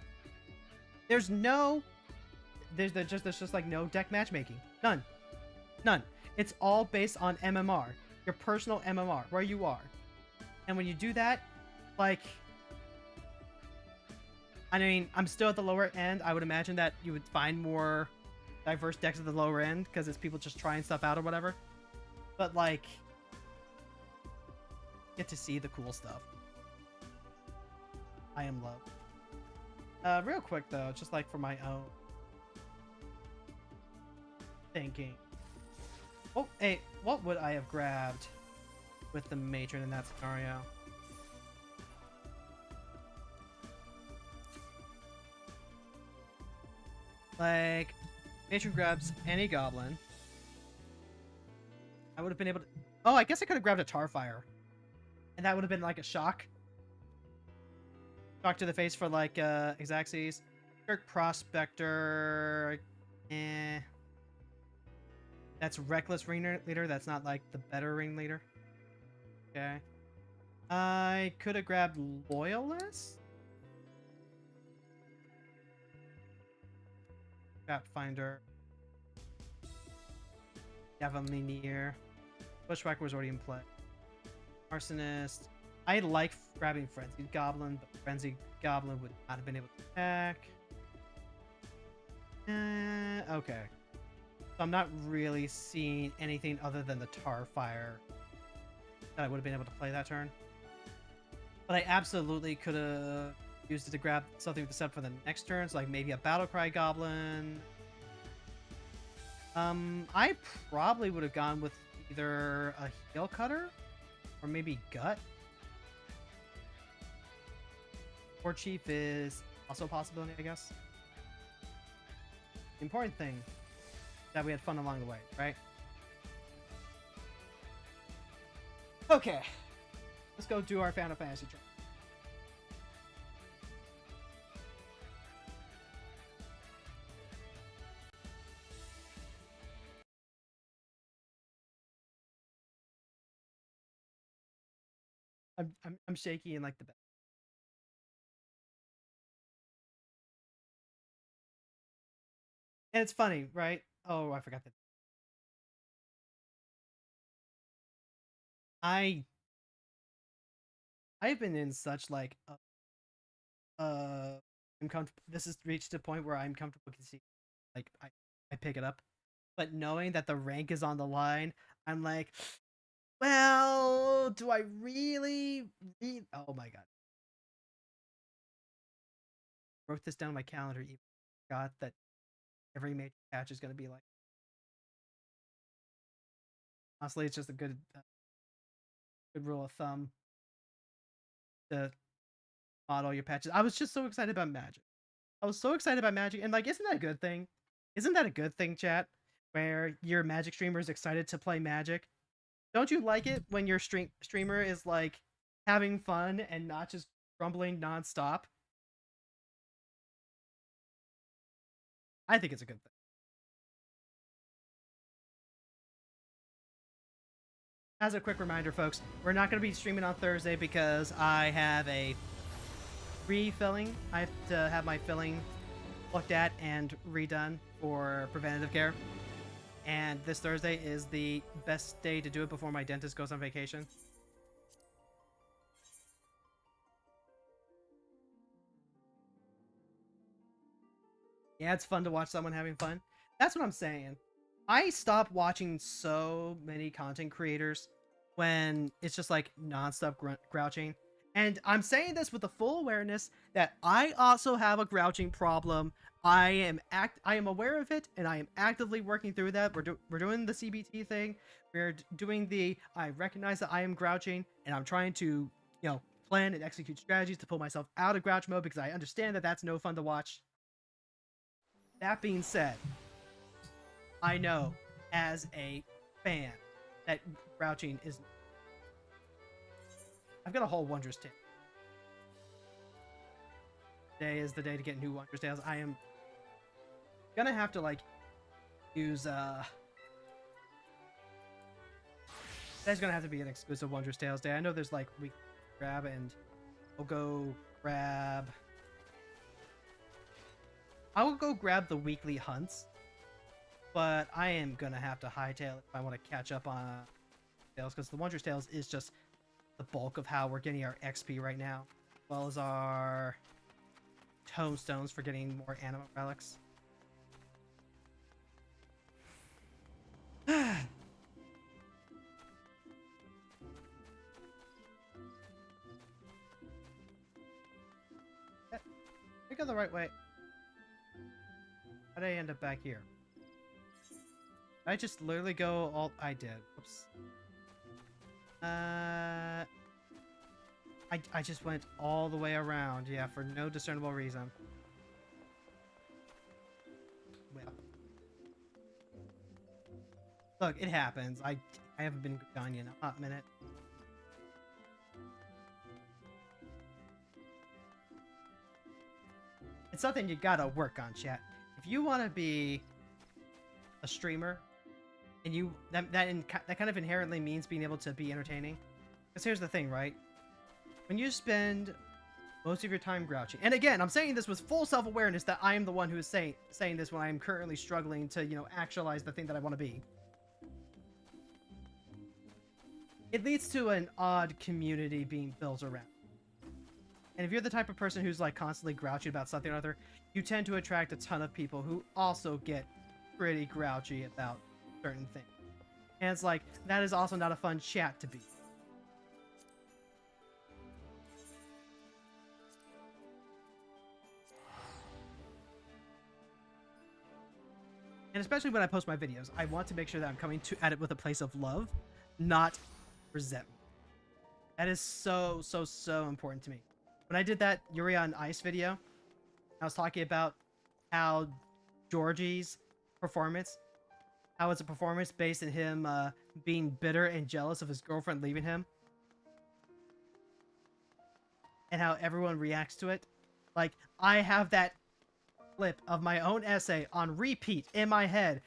There's just like no deck matchmaking. None. It's all based on MMR. Your personal MMR, where you are. And when you do that, like... I mean, I'm still at the lower end. I would imagine that you would find more diverse decks at the lower end, because it's people just trying stuff out or whatever. But, like... Get to see the cool stuff. I am loved. Real quick, though, just like for my own... thinking. Oh, hey, what would I have grabbed with the matron in that scenario? Like, matron grabs any goblin. I would have been able to... Oh, I guess I could have grabbed a Tarfire. And that would have been like a shock. Shock to the face for like XIV. Kirk Prospector. Eh. That's Reckless Ringleader. That's not like the better Ringleader. Okay. I could have grabbed Loyalist. Trapfinder. Gavaminier. Bushwhacker was already in play. Arsonist. I like grabbing Frenzied Goblin, but Frenzied Goblin would not have been able to attack. Okay. So I'm not really seeing anything other than the Tarfire that I would have been able to play that turn. But I absolutely could have used it to grab something to set up for the next turn, so like maybe a Battlecry Goblin. I probably would have gone with either a Heel Cutter or maybe Gut. War Chief is also a possibility, I guess. The important thing is that we had fun along the way, right? Okay. Let's go do our Final Fantasy trial. I'm shaky in like the best. And it's funny, right? Oh, I forgot that. I've been in such like I'm comfortable. This has reached a point where I'm comfortable conceding. Like I pick it up, but knowing that the rank is on the line, I'm like, well, do I really? Oh my god! Wrote this down on my calendar. Even forgot that every major patch is going to be like. Honestly, it's just a good rule of thumb to model your patches. I was just so excited about Magic. I was so excited about Magic, and like, isn't that a good thing? Isn't that a good thing, chat? Where your Magic streamer is excited to play Magic. Don't you like it when your streamer is like having fun and not just grumbling nonstop? I think it's a good thing. as a quick reminder, folks, we're not going to be streaming on Thursday because I have a refilling. I have to have my filling looked at and redone for preventative care. And this Thursday is the best day to do it before my dentist goes on vacation. Yeah, it's fun to watch someone having fun. That's what I'm saying. I stopped watching so many content creators when it's just like nonstop grouching. And I'm saying this with the full awareness that I also have a grouching problem. I am aware of it, and I am actively working through that. We're doing the CBT thing. We're doing the I recognize that I am grouching, and I'm trying to, plan and execute strategies to pull myself out of grouch mode because I understand that that's no fun to watch. That being said, I know as a fan that grouching is. I've got a whole Wondrous Tale. Today is the day to get new Wondrous Tales. I am gonna have to use That's gonna have to be an exclusive Wondrous Tales day. I know there's we grab and we'll go grab. I will go grab the weekly hunts, but I am gonna have to hightail if I want to catch up on Tales, because the Wondrous Tales is just the bulk of how we're getting our XP right now, as well as our tomestones for getting more animal relics. I go the right way. How did I end up back here? Did I just literally go all... I did. Oops. I just went all the way around, yeah, for no discernible reason. Well. Look, it happens. I haven't been gone in a hot minute. It's something you gotta work on, chat. If you want to be a streamer, and that kind of inherently means being able to be entertaining. Because here's the thing, right? When you spend most of your time grouching, and again, I'm saying this with full self-awareness that I am the one who is saying this when I am currently struggling to, actualize the thing that I want to be. It leads to an odd community being built around. And if you're the type of person who's constantly grouchy about something or other, you tend to attract a ton of people who also get pretty grouchy about certain things. And it's that is also not a fun chat to be. And especially when I post my videos, I want to make sure that I'm coming at it with a place of love, not resentment. That is so, so, so important to me. When I did that Yuri on Ice video, I was talking about how Georgie's performance, how it's a performance based in him being bitter and jealous of his girlfriend leaving him, and how everyone reacts to it. I have that clip of my own essay on repeat in my head,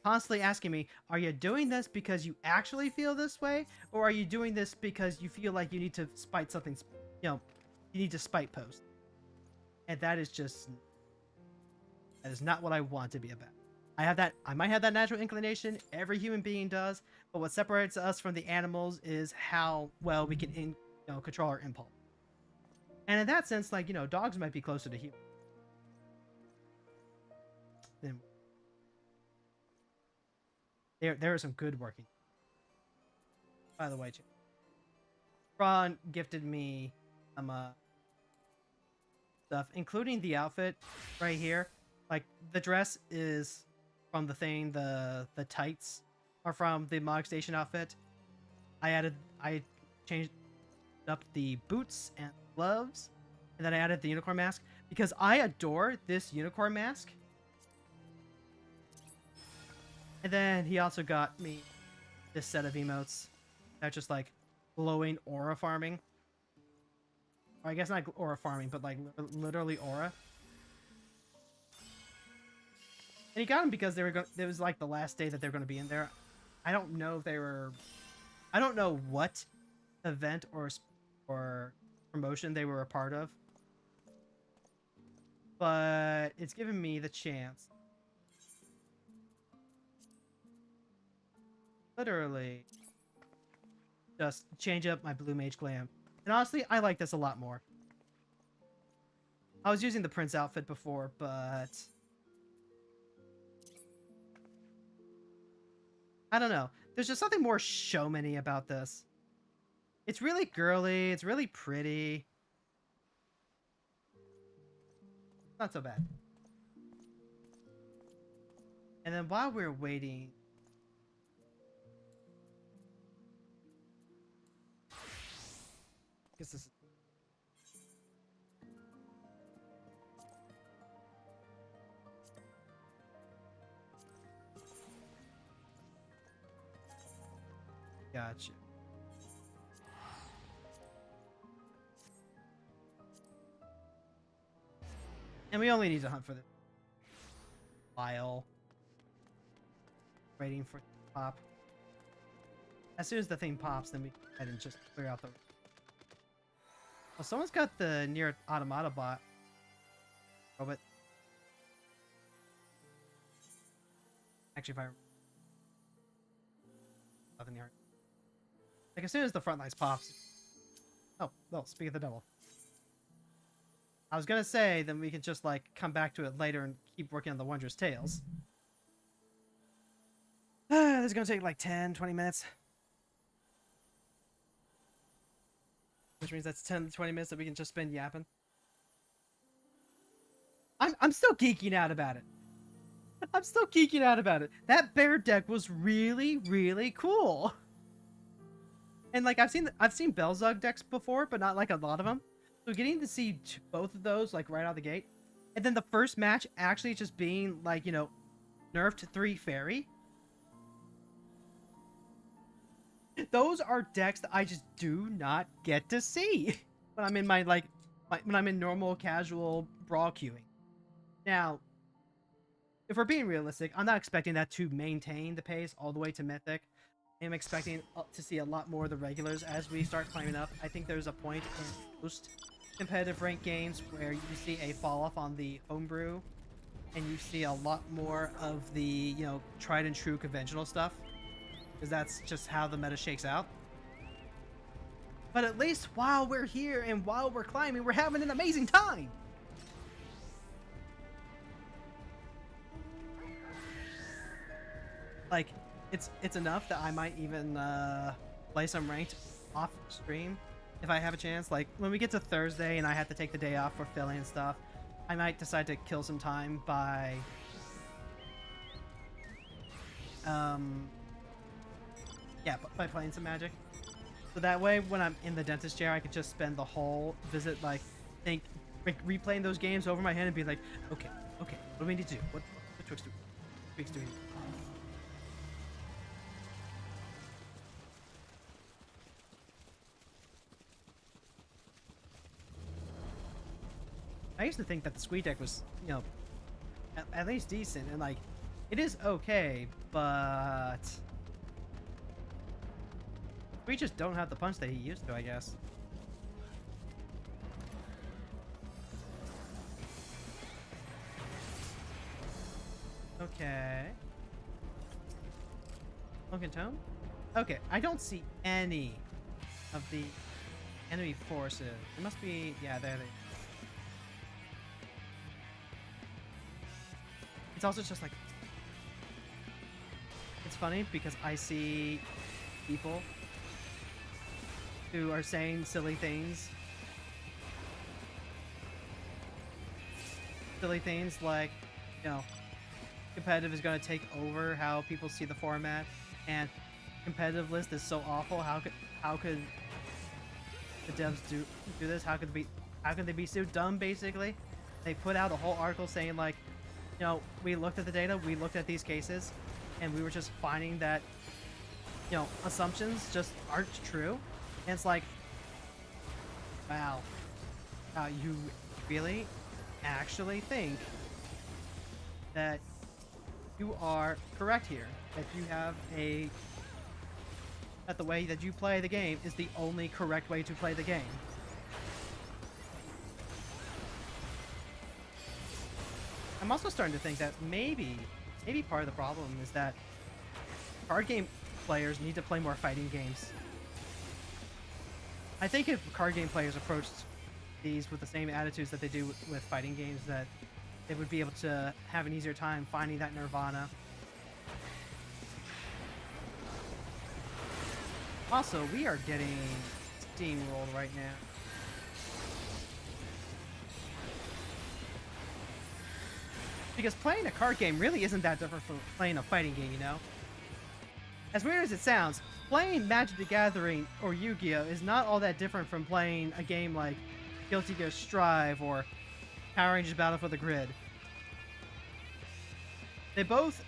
constantly asking me, are you doing this because you actually feel this way, or are you doing this because you feel like you need to spite something, you need to spite post? And that is not what I want to be about. I might have that natural inclination. Every human being does. But what separates us from the animals is how well we can control our impulse. And in that sense, dogs might be closer to humans. There are some good working. By the way, Ron gifted me some stuff, including the outfit right here. The dress is from the thing, the tights are from the Mog Station outfit. I changed up the boots and gloves, and then I added the unicorn mask because I adore this unicorn mask. And then he also got me this set of emotes that just glowing aura farming. Or I guess not aura farming, but literally aura. And he got them because it was the last day that they're going to be in there. I don't know if they were I don't know what event or promotion they were a part of, but it's given me the chance, literally, just change up my blue mage glam. And honestly, I like this a lot more. I was using the Prince outfit before, but I don't know. There's just something more showman-y about this. It's really girly. It's really pretty. Not so bad. And then while we're waiting, I guess this is... Gotcha. And we only need to hunt for the while waiting for it to pop. As soon as the thing pops, then we go ahead and just clear out the... Oh, someone's got the near automata bot. Oh, but... Actually, if I... Nothing here. Like, as soon as the front lines pops... Oh, well, speak of the devil. I was gonna say, then we could just, like, come back to it later and keep working on the Wondrous Tales. This is gonna take, like, 10, 20 minutes. Which means that's 10 to 20 minutes that we can just spend yapping. I'm still geeking out about it. I'm still geeking out about it. That bear deck was really, really cool. And, like, I've seen Belzug decks before, but not, like, a lot of them. So getting to see both of those, like, right out the gate. And then the first match actually just being, like, you know, nerfed 3 fairy. Those are decks that I just do not get to see when I'm in my, like, when I'm in normal, casual Brawl queuing. Now, if we're being realistic, I'm not expecting that to maintain the pace all the way to Mythic. I'm expecting to see a lot more of the regulars as we start climbing up. I think there's a point in most competitive ranked games where you see a fall off on the homebrew and you see a lot more of the, you know, tried and true conventional stuff, because that's just how the meta shakes out. But at least while we're here and while we're climbing, we're having an amazing time. Like, it's enough that I might even play some ranked off stream if I have a chance. Like, when we get to Thursday and I have to take the day off for filling and stuff, I might decide to kill some time by by playing some Magic. So that way, when I'm in the dentist chair, I could just spend the whole visit, like, replaying those games over my head and be like, okay, what do we need to do? What tweaks do we need? I used to think that the Squee deck was, you know, at least decent, and, like, it is okay, but we just don't have the punch that he used to, I guess. Okay. Sunken Tome? Okay, I don't see any of the enemy forces. It must be, yeah, there they are. It's also just like, it's funny because I see people who are saying silly things like, you know, competitive is going to take over how people see the format, and competitive list is so awful. How could the devs do this? How could they be so dumb? Basically, they put out a whole article saying, like, you know, we looked at the data, we looked at these cases, and we were just finding that, you know, assumptions just aren't true. And it's like, wow, you really actually think that you are correct here, that you have a that the way that you play the game is the only correct way to play the game. I'm also starting to think that maybe part of the problem is that card game players need to play more fighting games. I think if card game players approached these with the same attitudes that they do with fighting games, that they would be able to have an easier time finding that nirvana. Also, we are getting steamrolled right now. Because playing a card game really isn't that different from playing a fighting game, you know? As weird as it sounds, playing Magic the Gathering or Yu-Gi-Oh! Is not all that different from playing a game like Guilty Gear Strive or Power Rangers Battle for the Grid. They both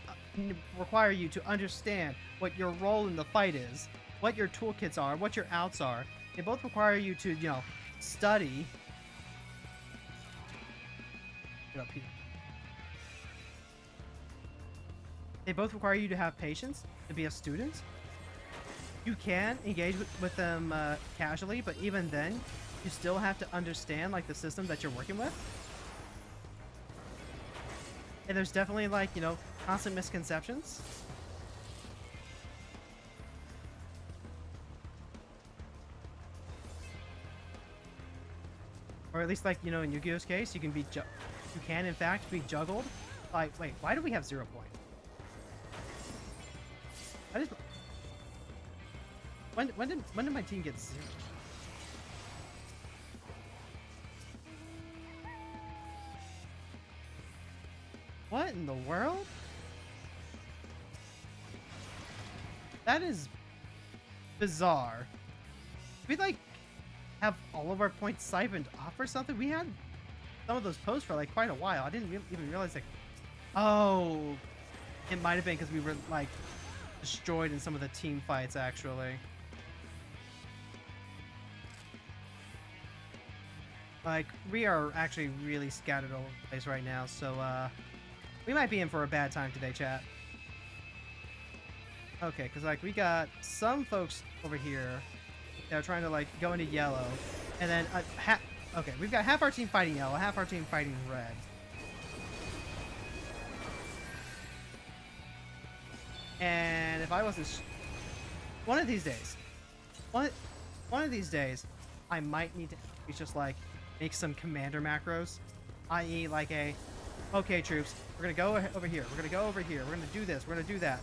require you to understand what your role in the fight is, what your toolkits are, what your outs are. They both require you to, you know, study. Get up here. They both require you to have patience, to be a student. You can engage with them casually, but even then, you still have to understand, like, the system that you're working with. And there's definitely, like, you know, constant misconceptions. Or at least, like, you know, in Yu-Gi-Oh's case, you can in fact be juggled. Like, wait, why do we have 0 points? When did my team get 0? What in the world? That is bizarre. We like have all of our points siphoned off or something. We had some of those posts for like quite a while. I didn't even realize, like, oh, it might have been because we were like destroyed in some of the team fights, actually. Like, we are actually really scattered all over the place right now, so we might be in for a bad time today, chat. Okay, because like we got some folks over here that are trying to like go into yellow, and then okay, we've got half our team fighting yellow, half our team fighting red. And if I wasn't, one of these days, I might need to just like make some commander macros, i.e. like a, okay troops, we're gonna go over here, we're gonna go over here, we're gonna do this, we're gonna do that.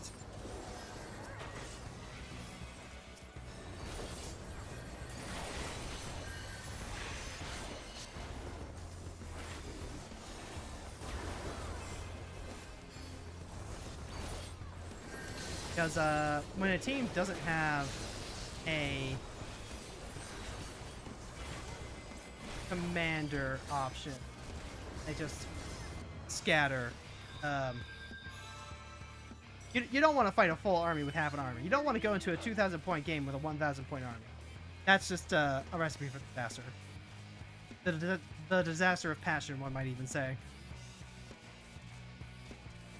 Because when a team doesn't have a commander option, they just scatter. You don't want to fight a full army with half an army. You don't want to go into a 2,000 point game with a 1,000 point army. That's just a recipe for disaster. The disaster of passion, one might even say.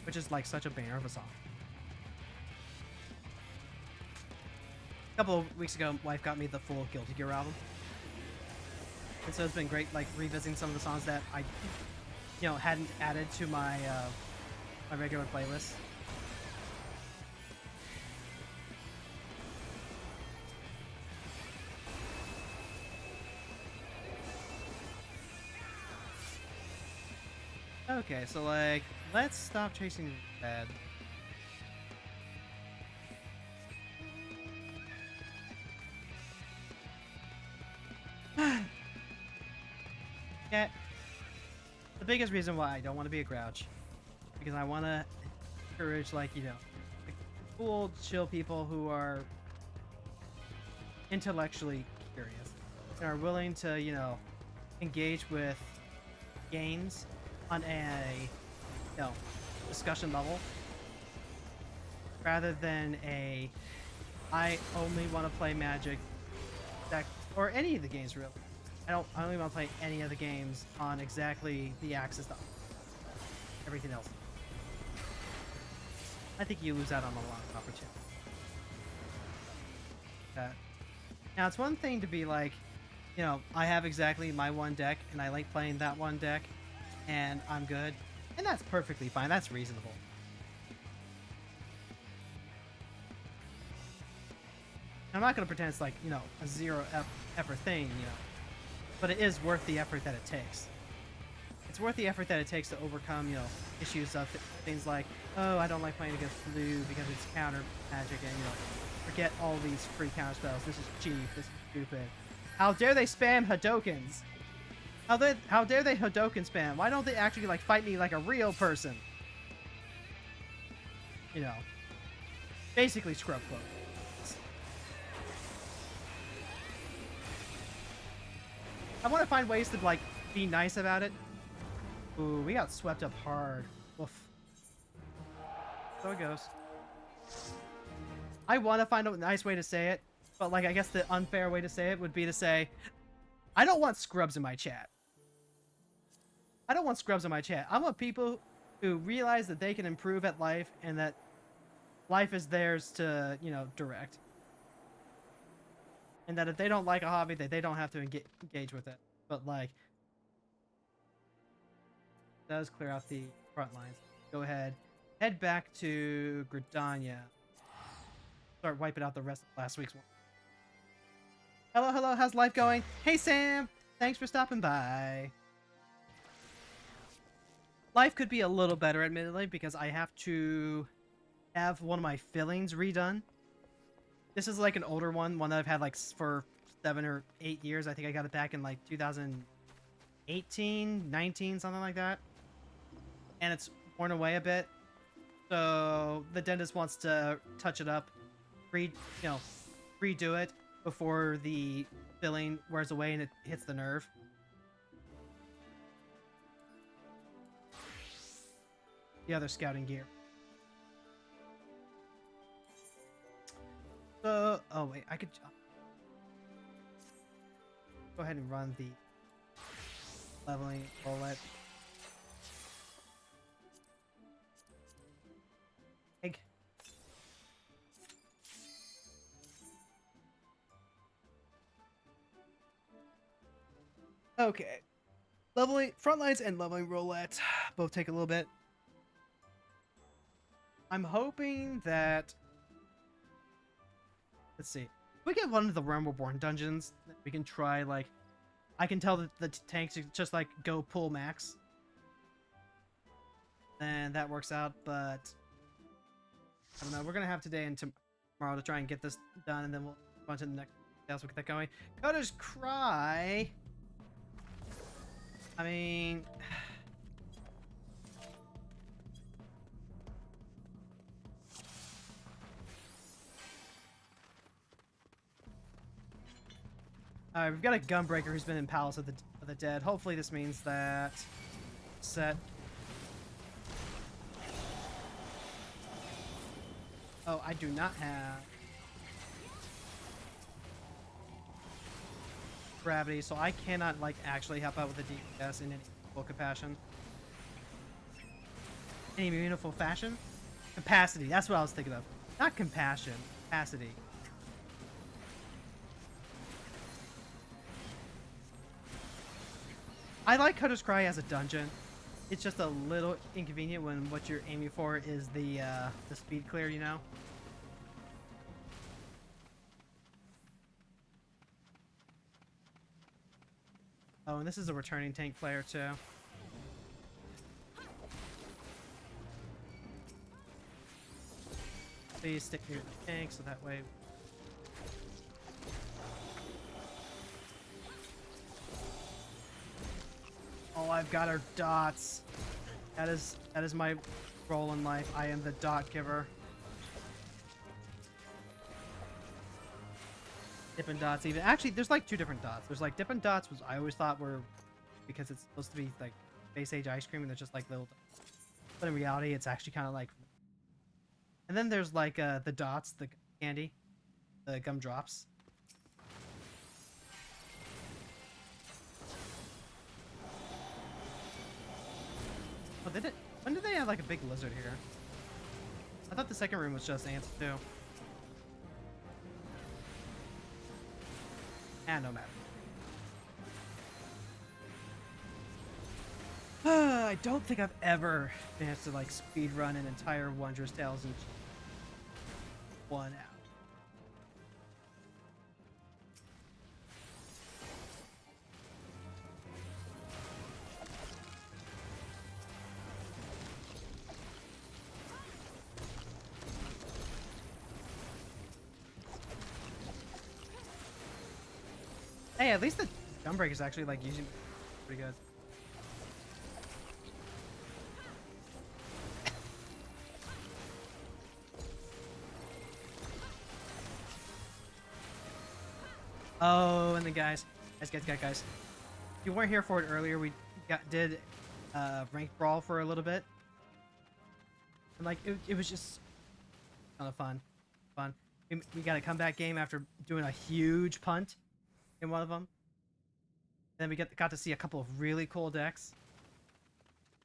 Which is like such a banger of a song. A couple of weeks ago, wife got me the full Guilty Gear album. And so it's been great, like, revisiting some of the songs that I, you know, hadn't added to my, my regular playlist. Okay, so, like, let's stop chasing red. Yeah, the biggest reason why I don't want to be a grouch, because I want to encourage, like, you know, like, cool, chill people who are intellectually curious and are willing to, you know, engage with games on a, you know, discussion level, rather than a I only want to play Magic deck, or any of the games really. I don't even want to play any of the games on exactly the axis of everything else. I think you lose out on a lot of opportunity. that. Now, it's one thing to be like, you know, I have exactly my one deck, and I like playing that one deck, and I'm good. And that's perfectly fine. That's reasonable. I'm not going to pretend it's like, you know, a zero effort thing, you know. But it is worth the effort that it takes. It's worth the effort that it takes to overcome, you know, issues of things like, oh, I don't like playing against blue because it's counter magic, and, you know, forget all these free counter spells. This is cheap. This is stupid. How dare they spam Hadokens? How dare they Hadoken spam? Why don't they actually, like, fight me like a real person? You know. Basically scrub cloak. I want to find ways to, like, be nice about it. Ooh, we got swept up hard. Woof. So it goes. I want to find a nice way to say it, but, like, I guess the unfair way to say it would be to say, I don't want scrubs in my chat. I don't want scrubs in my chat. I want people who realize that they can improve at life and that life is theirs to, you know, direct. And that if they don't like a hobby, that they don't have to engage with it. But, like, it does clear out the front lines. Go ahead. Head back to Gridania. Start wiping out the rest of last week's one. Hello, hello. How's life going? Hey, Sam. Thanks for stopping by. Life could be a little better, admittedly, because I have to have one of my fillings redone. This is like an older one that I've had like for 7 or 8 years. I think I got it back in like 2018, 19, something like that. And it's worn away a bit. So the dentist wants to touch it up, redo it before the filling wears away and it hits the nerve. The other scouting gear. So, oh wait, I could go ahead and run the leveling bullet. Egg. Okay. Leveling front lines and leveling roulette both take a little bit. I'm hoping that, let's see, if we get one of the Rumbleborn dungeons, we can try, like, I can tell that the tanks just, like, go pull max. Then that works out, but I don't know. We're going to have today and tomorrow to try and get this done, and then we'll go on to the next else. We'll get that going. Coda's Cry. I mean, alright, we've got a Gunbreaker who's been in Palace of the Dead. Hopefully this means that set. Oh, I do not have gravity, so I cannot, like, actually help out with the DPS in any full compassion. Any meaningful fashion? Capacity, that's what I was thinking of. Not compassion, capacity. I like Cutter's Cry as a dungeon. It's just a little inconvenient when what you're aiming for is the speed clear, you know? Oh, and this is a returning tank player too. Please stick near the tank so that way. Oh, I've got our dots. That is my role in life. I am the dot giver. Dippin' Dots even. Actually, there's like 2 different dots. There's like Dippin' Dots, which I always thought were because it's supposed to be like base age ice cream and they're just like little dots. But in reality, it's actually kind of like. And then there's like the dots, the candy, the gumdrops. Oh, did it? When did they have like a big lizard here? I thought the second room was just ants too. no matter. I don't think I've ever managed to like speed run an entire Wondrous Tales in 1 hour. Hey, at least the Gunbreak is actually like using pretty good. Oh, and then guys, if you weren't here for it earlier, we did ranked Brawl for a little bit, and like it was just kind of fun. We got a comeback game after doing a huge punt in one of them. Then we got to see a couple of really cool decks.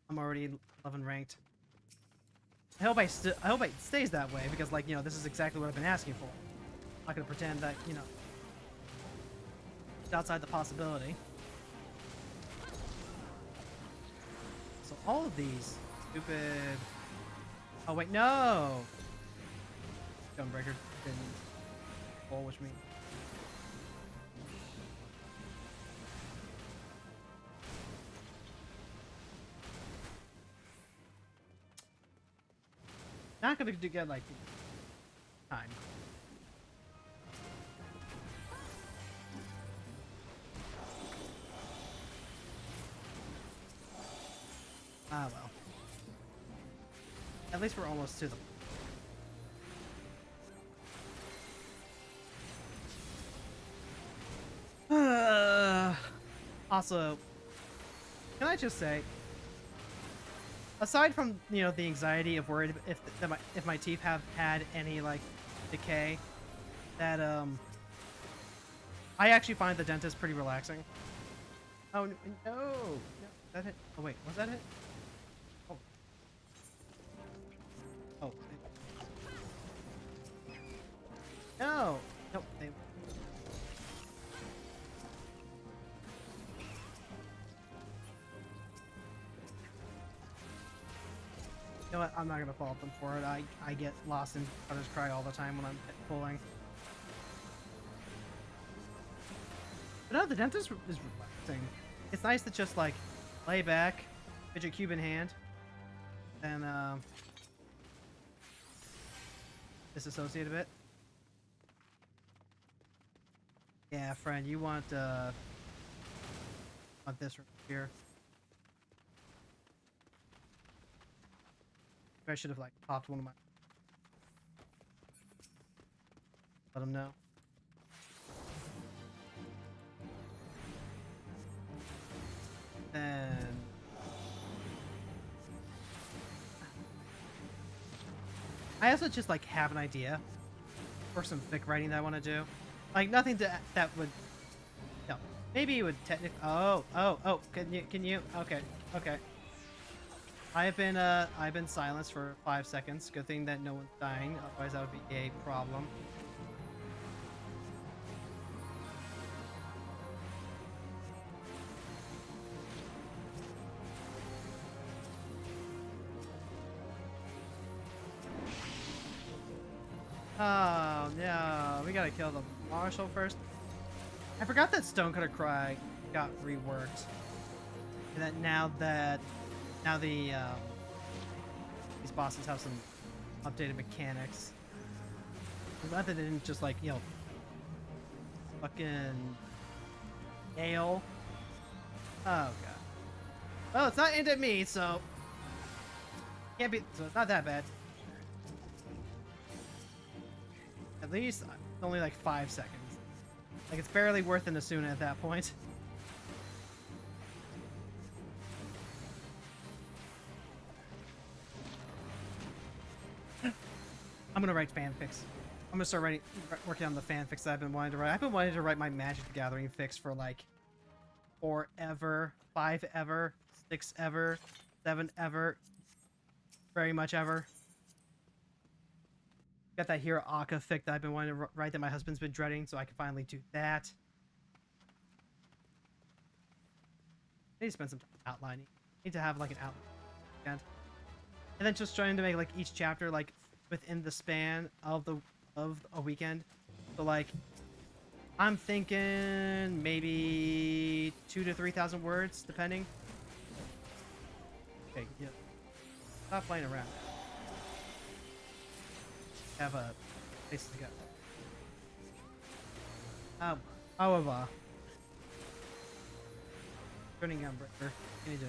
I'm already 11 ranked. I hope it stays that way because, like, you know, this is exactly what I've been asking for. I'm not gonna pretend that, you know, it's outside the possibility. So all of these stupid. Oh wait, no. Gunbreaker didn't pull, which means. Not gonna get like time. Ah well. At least we're almost to the. Also, can I just say, aside from, you know, the anxiety of worried if my teeth have had any like decay, that I actually find the dentist pretty relaxing. Oh no, that hit. Oh wait, was that it? Oh, oh. No, nope. You know what? I'm not gonna fault them for it. I get lost in Cutter's Cry all the time when I'm pulling. But no, the dentist is relaxing. It's nice to just like lay back, fidget cube in hand, and disassociate a bit. Yeah, friend, you want this right here. I should have like popped one of my. Let him know. Then I also just like have an idea for some fic writing that I want to do. Like nothing that would. No, maybe it would technically. Oh! Can you? Okay. I've been silenced for 5 seconds. Good thing that no one's dying. Otherwise, that would be a problem. Oh no, we gotta kill the marshal first. I forgot that Stonecutter Cry got reworked, and that now the these bosses have some updated mechanics. I'm glad that they didn't just like, you know, fucking nail. Oh god. Well, it's not aimed at me, so can't be. So it's not that bad. At least it's only like 5 seconds. Like it's barely worth an Asuna at that point. I'm gonna write fanfics. I'm gonna start working on the fanfics that I've been wanting to write. I've been wanting to write my Magic the Gathering fics for like 4 ever, 5 ever, 6 ever, 7 ever, very much ever. Got that Hero Aka fic that I've been wanting to write that my husband's been dreading, so I can finally do that. need to spend some time outlining. Need to have like an outline, and then just trying to make like each chapter like within the span of a weekend. So like, I'm thinking maybe 2,000 to 3,000 words, depending. Okay, yeah. Stop playing around. Have a place to go. However, turning on breaker. What can you do?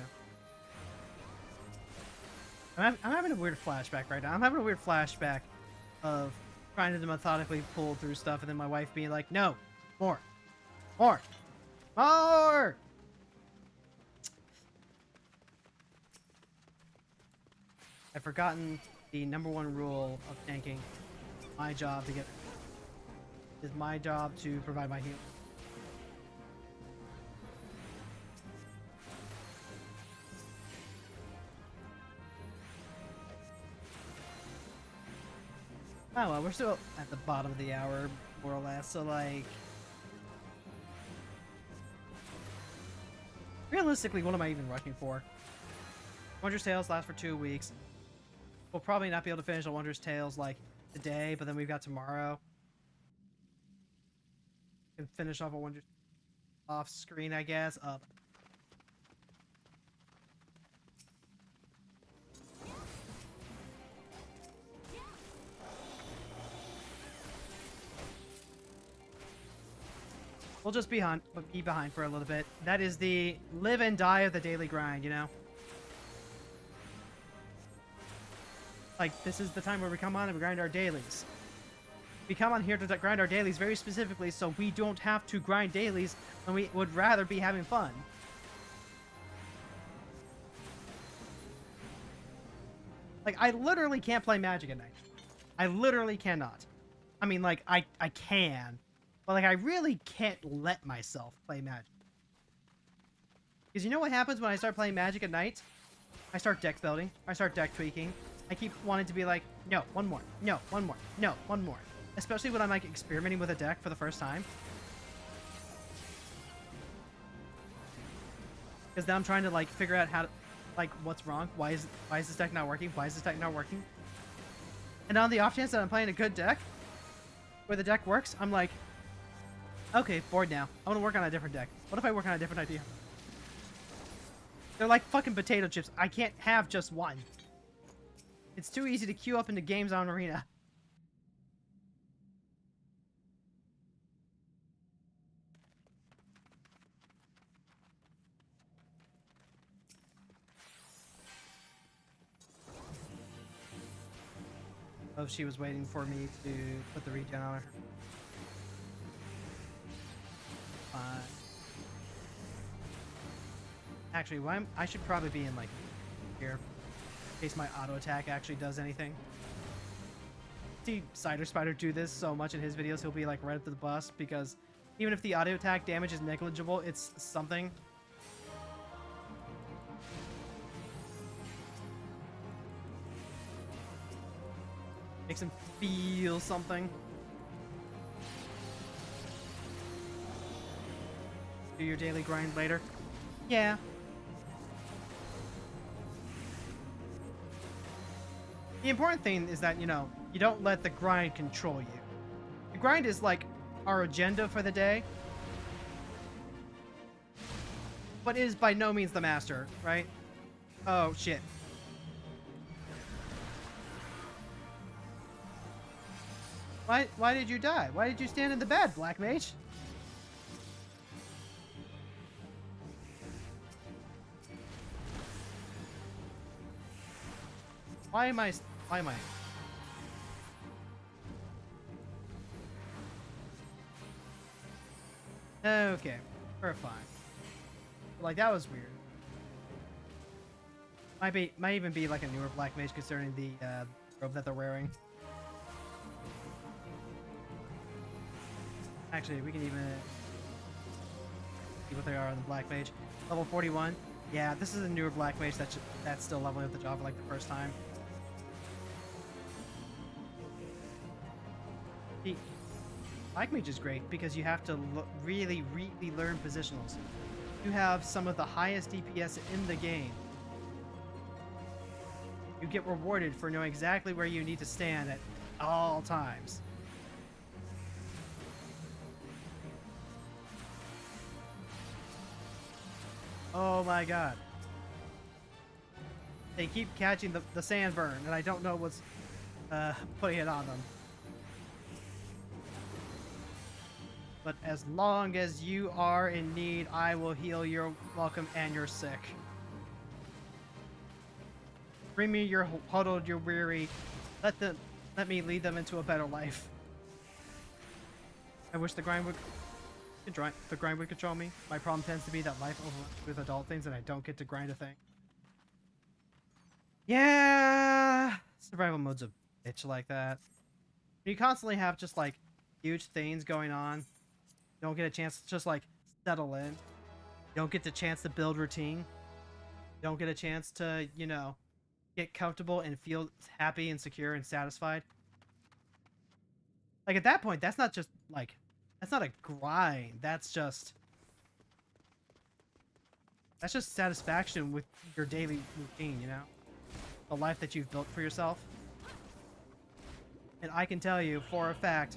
I'm having a weird flashback right now. I'm having a weird flashback of trying to methodically pull through stuff, and then my wife being like, "No, more, more, more." I've forgotten the #1 rule of tanking. My job to get is my job to provide my heal. Oh well, we're still at the bottom of the hour, more or less. So like, realistically, what am I even rushing for? Wondrous Tales lasts for 2 weeks. We'll probably not be able to finish the Wondrous Tales like today, but then we've got tomorrow. Can finish off a Wondrous off screen, I guess. Up. We'll just be behind for a little bit. That is the live and die of the daily grind, you know? Like, this is the time where we come on and we grind our dailies. We come on here to grind our dailies very specifically so we don't have to grind dailies when we would rather be having fun. Like, I literally can't play Magic at night. I literally cannot. I mean, like, I can. But, like, I really can't let myself play Magic. Because you know what happens when I start playing Magic at night? I start deck building. I start deck tweaking. I keep wanting to be like, no, one more. No, one more. No, one more. Especially when I'm, like, experimenting with a deck for the first time. Because then I'm trying to, like, figure out how to, like, what's wrong? Why is this deck not working? Why is this deck not working? And on the off chance that I'm playing a good deck, where the deck works, I'm like, okay, bored now. I want to work on a different deck. What if I work on a different idea? They're like fucking potato chips. I can't have just one. It's too easy to queue up into games on Arena. Oh, she was waiting for me to put the regen on her. Actually, I should probably be in like here, in case my auto attack actually does anything. See Cider Spider do this so much in his videos. He'll be like right up to the bus because even if the auto attack damage is negligible, it's something. Makes him feel something. Do your daily grind later. Yeah. The important thing is that, you know, you don't let the grind control you. The grind is like our agenda for the day, but is by no means the master, right? Oh, shit. Why did you die? Why did you stand in the bed, Black Mage? Why am I? Okay, we're fine. Like, that was weird. Might even be like a newer Black Mage concerning the robe that they're wearing. Actually, we can even see what they are on the Black Mage. Level 41. Yeah, this is a newer Black Mage that's still leveling up the job for like the first time. Black Mage is great because you have to really learn positionals. you have some of the highest DPS in the game. You get rewarded for knowing exactly where you need to stand at all times. Oh my god. They keep catching the sand burn, and I don't know what's putting it on them. But as long as you are in need, I will heal. You're welcome, and you're sick. Bring me your huddled, you're weary. Let me lead them into a better life. I wish the grind would control me. My problem tends to be that life overruns with adult things, and I don't get to grind a thing. Yeah, survival mode's a bitch like that. You constantly have just like huge things going on. You don't get a chance to just like settle in. You don't get the chance to build routine. You don't get a chance to, you know, get comfortable and feel happy and secure and satisfied. Like at that point, that's not just like, that's not a grind. That's just satisfaction with your daily routine, you know? The life that you've built for yourself. And I can tell you for a fact,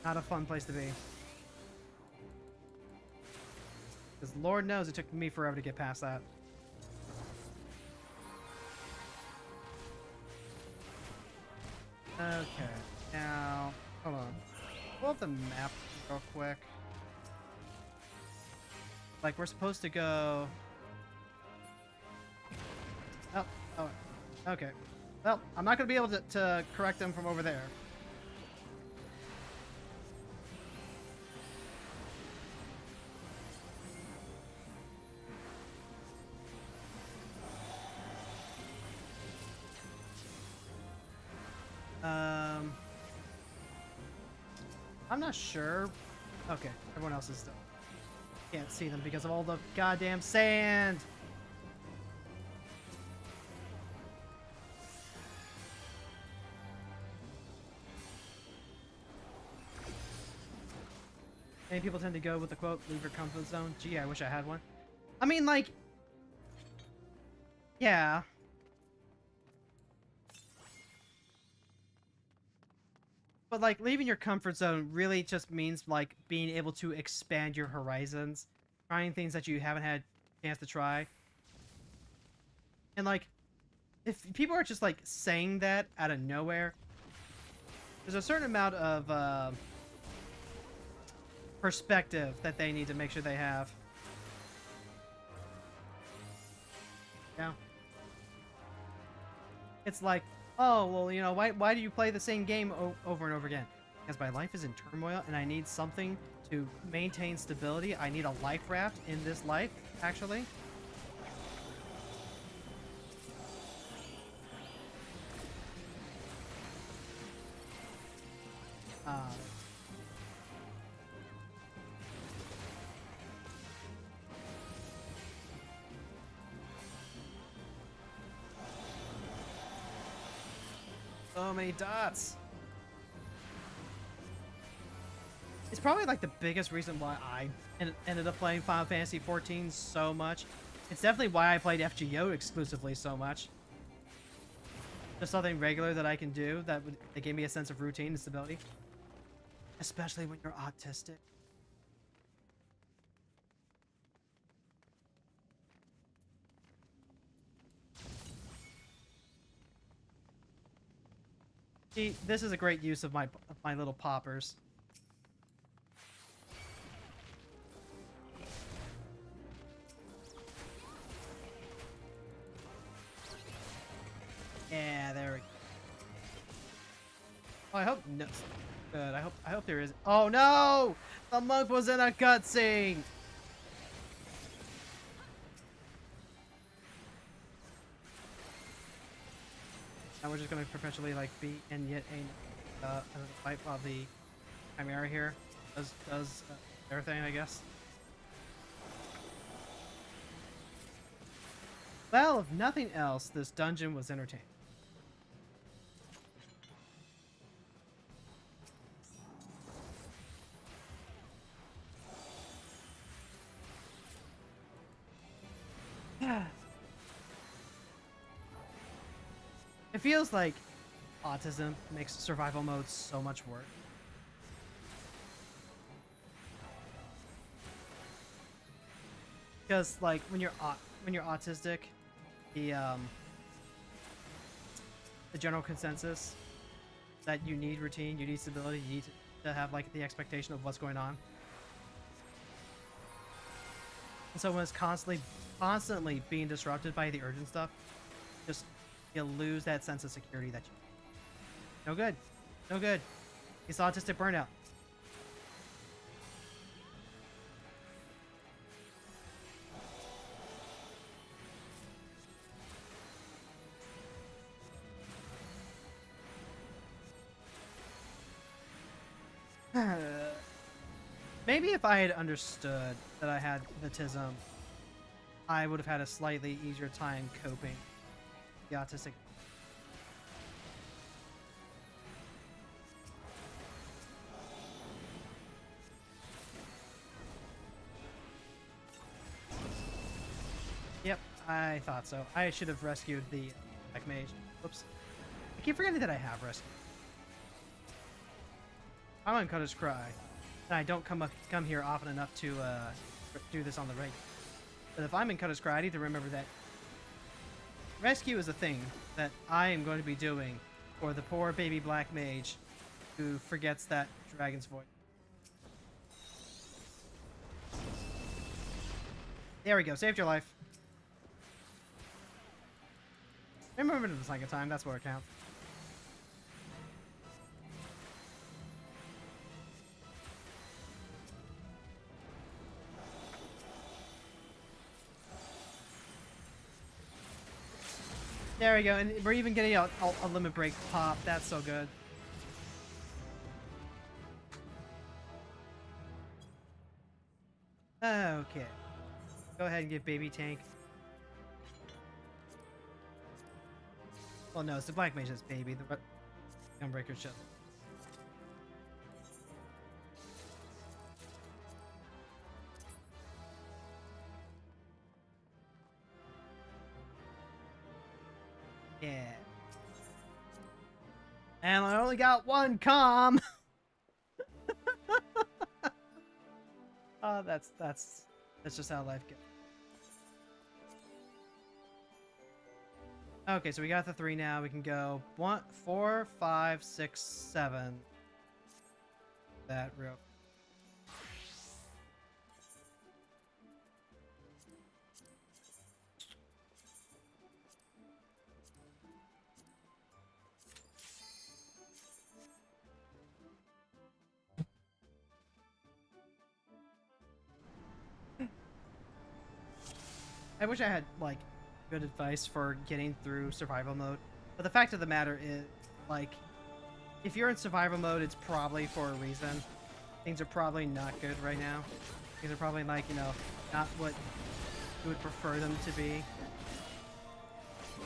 not a fun place to be. Because Lord knows it took me forever to get past that. Okay, now, hold on. Pull up the map real quick. Like, we're supposed to go... Oh, okay. Well, I'm not going to be able to correct them from over there. I'm not sure. Okay, everyone else is still. Can't see them because of all the goddamn sand. Many people tend to go with the quote, leave your comfort zone. Gee, I wish I had one. I mean, like, yeah. But, like, leaving your comfort zone really just means, like, being able to expand your horizons. Trying things that you haven't had a chance to try. And, like, if people are just, like, saying that out of nowhere, there's a certain amount of, perspective that they need to make sure they have. Yeah. It's like, oh, well, you know, why do you play the same game over and over again? Because my life is in turmoil and I need something to maintain stability. I need a life raft in this life, actually. So many dots. It's probably like the biggest reason why I ended up playing Final Fantasy XIV so much. It's definitely why I played FGO exclusively so much. Just something regular that I can do that gave me a sense of routine and stability. Especially when you're autistic. See, this is a great use of my little poppers. Yeah, there we go. Oh, I hope no. Good. I hope there is. Oh no! The monk was in a cutscene. And we're just gonna perpetually like be in yet another fight while the Chimera here does everything, I guess. Well, if nothing else, this dungeon was entertaining. It feels like autism makes survival mode so much worse. Because like when you're autistic, the general consensus that you need routine, you need stability, you need to have like the expectation of what's going on. And so when it's constantly being disrupted by the urgent stuff, just you lose that sense of security that you. No good, no good. It's autistic burnout. Maybe if I had understood that I had autism, I would have had a slightly easier time coping with the autistic. Yep, I thought so. I should have rescued the black mage. Whoops. I keep forgetting that I have rescued. I'm on Cutter's Cry, and I don't come here often enough to do this on the regular. But if I'm in Cutter's Cry, I need to remember that rescue is a thing that I am going to be doing for the poor baby black mage who forgets that dragon's voice. There we go, saved your life. Remember the second time, that's what counts. There we go, and we're even getting a limit break pop. That's so good. Okay. Go ahead and give baby tank. Well, no, it's the black mage that's baby. The Gunbreaker ship. Yeah. And I only got one comm. Oh, that's just how life goes. Okay, so we got the 3 now. We can go 1, 4, 5, 6, 7. That real. I wish I had like good advice for getting through survival mode, but the fact of the matter is, like, if you're in survival mode, it's probably for a reason. Things are probably not good right now. Things are probably, like, you know, not what you would prefer them to be.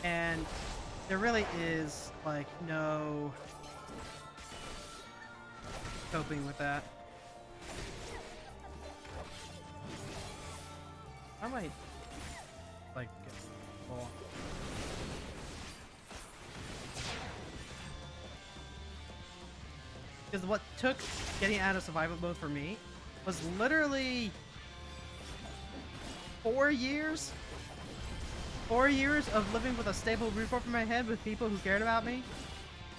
And there really is, like, no coping with that. I might, like, get full. Because what took getting out of survival mode for me was literally 4 years. 4 years of living with a stable roof over my head with people who cared about me.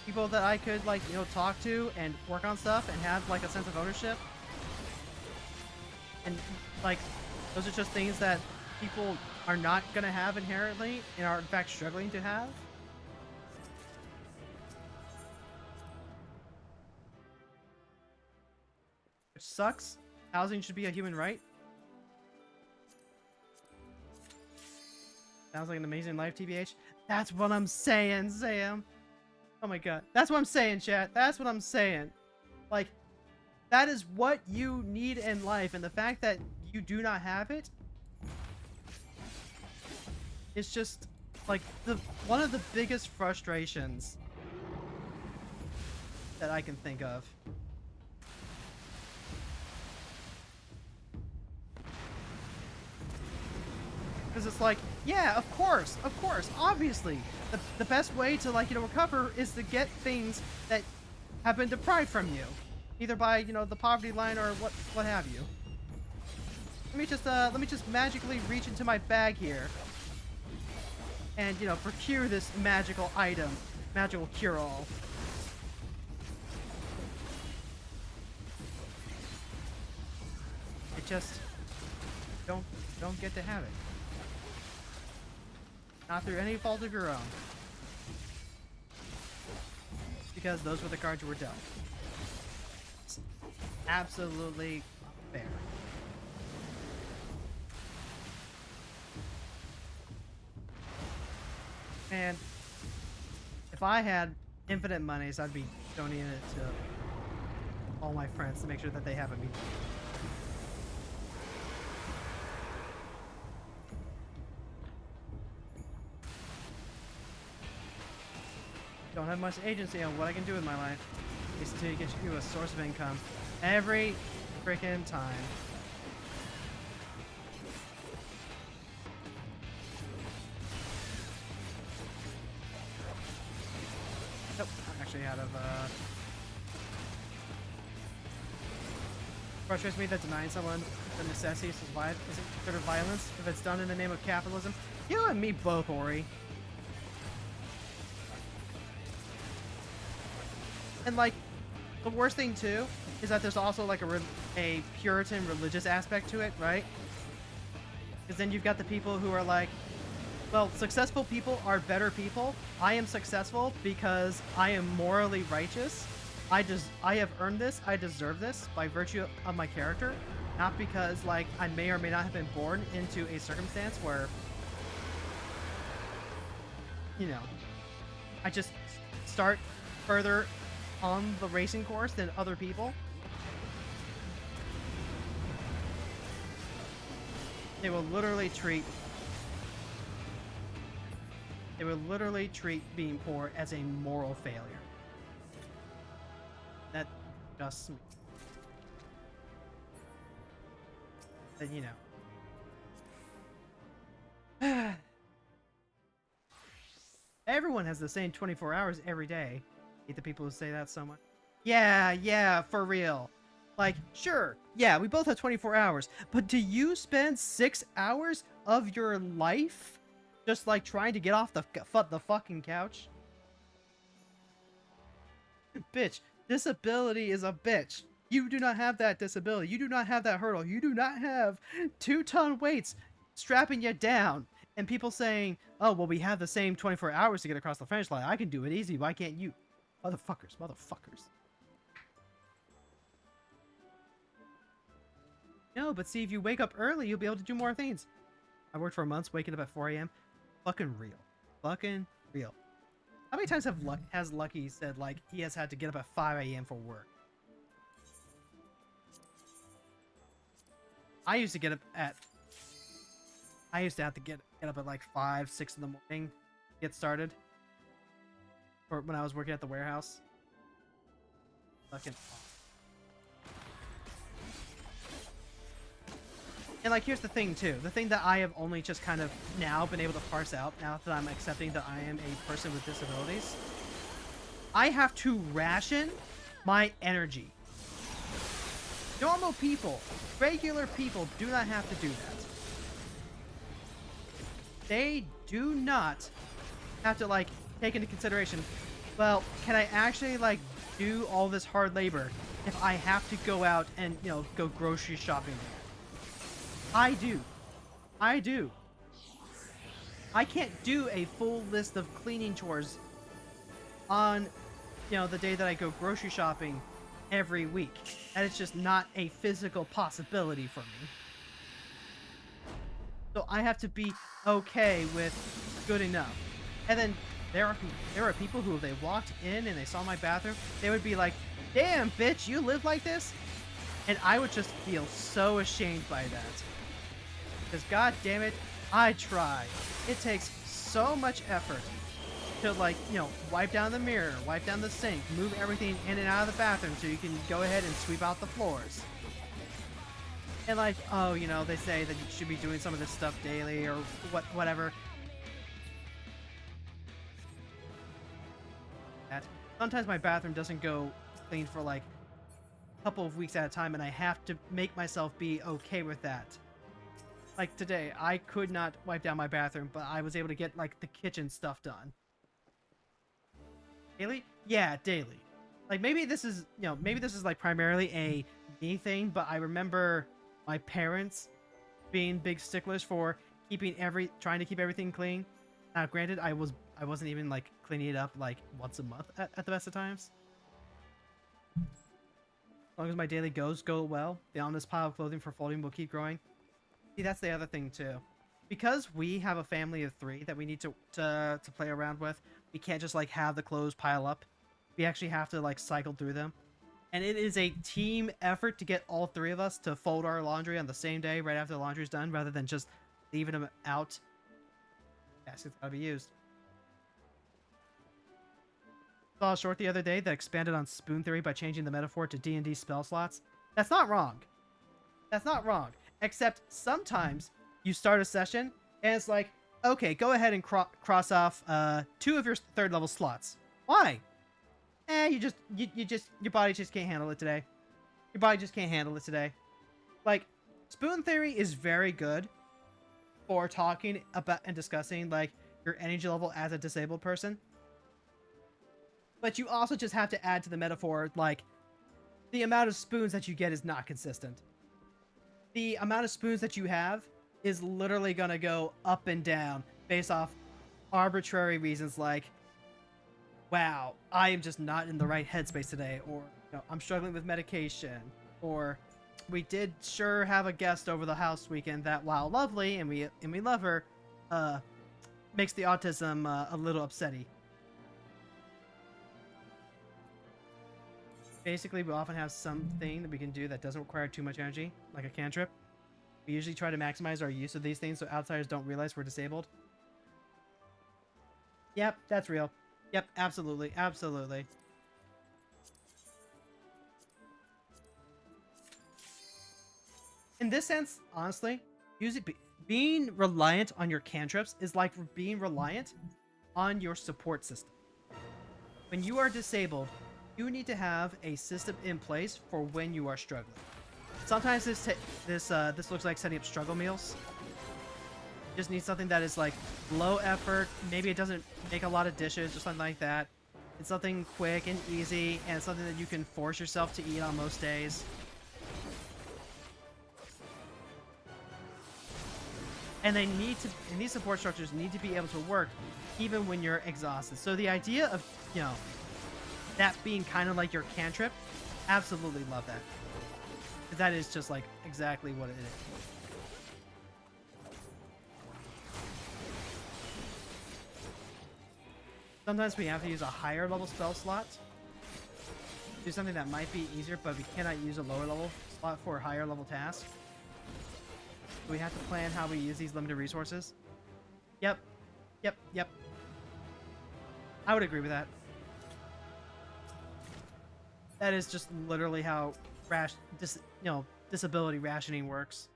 People that I could, like, you know, talk to and work on stuff and have, like, a sense of ownership. And, like, those are just things that people are not going to have inherently and are, in fact, struggling to have. Which sucks. Housing should be a human right. Sounds like an amazing life, TBH. That's what I'm saying, Sam. Oh my god. That's what I'm saying, chat. That's what I'm saying. Like, that is what you need in life, and the fact that you do not have it is just, like, one of the biggest frustrations that I can think of. Because it's like, yeah, of course, obviously. The best way to, like, recover is to get things that have been deprived from you. Either by, the poverty line or what have you. Let me just magically reach into my bag here. And, procure this magical item. Magical cure-all. It just don't get to have it. Not through any fault of your own. Because those were the cards you were dealt. It's absolutely fair. And if I had infinite monies, I'd be donating it to all my friends to make sure that they have it. Don't have much agency on what I can do with my life. Is to get you a source of income every freaking time. Nope, I'm actually out of frustrates me that denying someone the necessities to survive isn't considered violence if it's done in the name of capitalism. You and me both, Ori. And, like, the worst thing, too, is that there's also, like, a Puritan religious aspect to it, right? Because then you've got the people who are like, well, successful people are better people. I am successful because I am morally righteous. I have earned this. I deserve this by virtue of my character. Not because, like, I may or may not have been born into a circumstance where, I just start further on the racing course than other people. They will literally treat being poor as a moral failure. That just that everyone has the same 24 hours every day. Hate the people who say that so much. Yeah, for real. Like, sure, yeah, we both have 24 hours, but do you spend 6 hours of your life just, like, trying to get off the fucking couch? Bitch, disability is a bitch. You do not have that disability. You do not have that hurdle. You do not have 2-ton weights strapping you down. And people saying, oh, well, we have the same 24 hours to get across the finish line. I can do it easy. Why can't you? Motherfuckers. No, but see, if you wake up early, you'll be able to do more things. I worked for months waking up at 4 a.m. Fucking real. How many times has Lucky said, like, he has had to get up at 5 a.m. for work? I used to have to get up at like 5, 6 in the morning to get started. Or when I was working at the warehouse. Fucking awesome. And, like, here's the thing, too. The thing that I have only just kind of now been able to parse out, now that I'm accepting that I am a person with disabilities, I have to ration my energy. Normal people, regular people do not have to do that. They do not have to, like, take into consideration, well, can I actually, like, do all this hard labor if I have to go out and, go grocery shopping? I do. I can't do a full list of cleaning chores on, the day that I go grocery shopping every week. And it's just not a physical possibility for me. So I have to be okay with good enough. And then there are people who, if they walked in and they saw my bathroom, they would be like, damn, bitch, you live like this? And I would just feel so ashamed by that. Because, god damn it, I try. It takes so much effort to, like, wipe down the mirror, wipe down the sink, move everything in and out of the bathroom so you can go ahead and sweep out the floors. And like, oh, you know, they say that you should be doing some of this stuff daily or whatever. Sometimes my bathroom doesn't go clean for like a couple of weeks at a time, and I have to make myself be okay with that. Like today, I could not wipe down my bathroom, but I was able to get like the kitchen stuff done. Daily? Yeah, daily. Like maybe this is, you know, maybe this is like primarily a me thing, but I remember my parents being big sticklers for trying to keep everything clean. Now, granted, I wasn't even like cleaning it up like once a month at the best of times. As long as my daily goes go well, the ominous pile of clothing for folding will keep growing. See, that's the other thing too. Because we have a family of 3 that we need to play around with, we can't just like have the clothes pile up. We actually have to like cycle through them. And it is a team effort to get all 3 of us to fold our laundry on the same day right after the laundry's done, rather than just leaving them out. Baskets gotta be used. Saw a short the other day that expanded on spoon theory by changing the metaphor to D&D spell slots. That's not wrong. That's not wrong. Except sometimes you start a session and it's like, okay, go ahead and cross off 2 of your 3rd level slots. Why? Your body just can't handle it today. Your body just can't handle it today. Like, spoon theory is very good for talking about and discussing like your energy level as a disabled person. But you also just have to add to the metaphor, like, the amount of spoons that you get is not consistent. The amount of spoons that you have is literally gonna go up and down based off arbitrary reasons like, wow, I am just not in the right headspace today, or you know, I'm struggling with medication, or we did sure have a guest over the house weekend that, while lovely and we love her, makes the autism a little upsetty. Basically, we often have something that we can do that doesn't require too much energy, like a cantrip. We usually try to maximize our use of these things so outsiders don't realize we're disabled. Yep, that's real. Yep, absolutely, absolutely. In this sense, honestly, being reliant on your cantrips is like being reliant on your support system. When you are disabled, you need to have a system in place for when you are struggling. Sometimes this looks like setting up struggle meals. You just need something that is like low effort. Maybe it doesn't make a lot of dishes or something like that. It's something quick and easy, and something that you can force yourself to eat on most days. And these support structures need to be able to work even when you're exhausted. So the idea of, you know, that being kind of like your cantrip, absolutely love that. That is just like exactly what it is. Sometimes we have to use a higher level spell slot. Do something that might be easier, but we cannot use a lower level slot for a higher level task. We have to plan how we use these limited resources. Yep. I would agree with that. That is just literally how disability rationing works.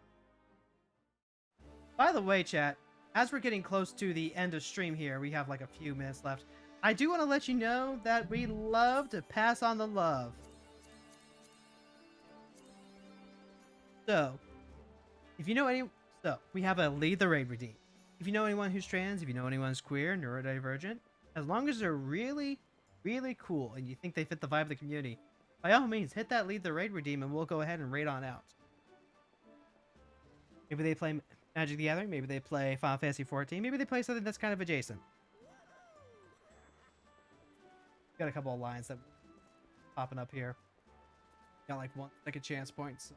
By the way, chat, as we're getting close to the end of stream here, we have like a few minutes left. I do want to let you know that we love to pass on the love. So, if you know we have a lead the raid redeem. If you know anyone who's trans, if you know anyone who's queer, neurodivergent, as long as they're really, really cool and you think they fit the vibe of the community, by all means, hit that lead the raid redeem and we'll go ahead and raid on out. Maybe they play Magic the Gathering, maybe they play Final Fantasy XIV, maybe they play something that's kind of adjacent. Got a couple of lines that popping up here. Got like 1 second chance points.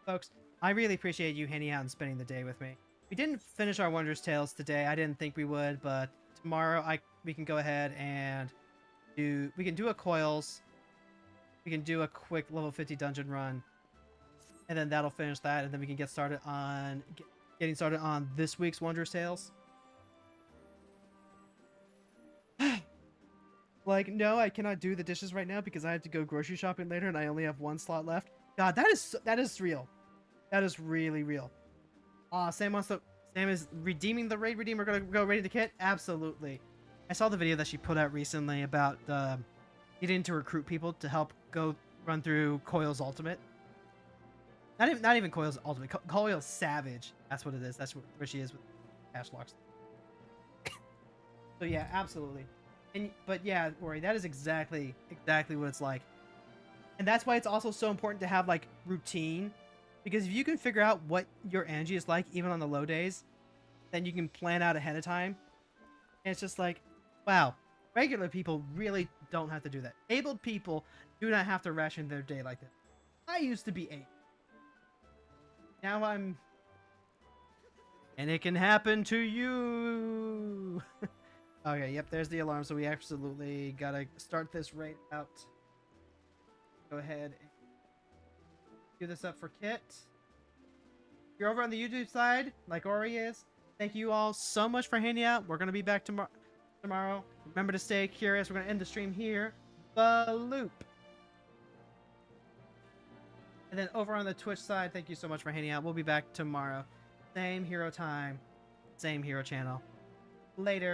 Folks, I really appreciate you hanging out and spending the day with me. We didn't finish our Wondrous Tales today. I didn't think we would, but tomorrow we can go ahead and do a coils. We can do a quick level 50 dungeon run, and then that'll finish that, and then we can get started on getting started on this week's Wondrous Tales. Like, no, I cannot do the dishes right now because I have to go grocery shopping later and I only have one slot left. God, that is real. That is really real. Sam wants to. Sam is redeeming the raid redeemer. Gonna go raid the kit. Absolutely. I saw the video that she put out recently about needing to recruit people to help go run through Coil's ultimate. Not even Coil's ultimate. Coil's Savage. That's what it is. That's where she is with cash locks. So yeah, absolutely. But yeah, Ori, that is exactly what it's like. And that's why it's also so important to have like routine, because if you can figure out what your energy is like even on the low days, then you can plan out ahead of time. And it's just like, wow, regular people really don't have to do that. Abled people do not have to ration their day like this. I used to be 8. Now I'm... And it can happen to you! Okay, yep, there's the alarm, so we absolutely gotta start this raid out. Go ahead and do this up for Kit. If you're over on the YouTube side, like Ori is, thank you all so much for hanging out. We're gonna be back tomorrow. Remember to stay curious. We're gonna end the stream here. The loop. And then over on the Twitch side, thank you so much for hanging out. We'll be back tomorrow. Same hero time, same hero channel. Later.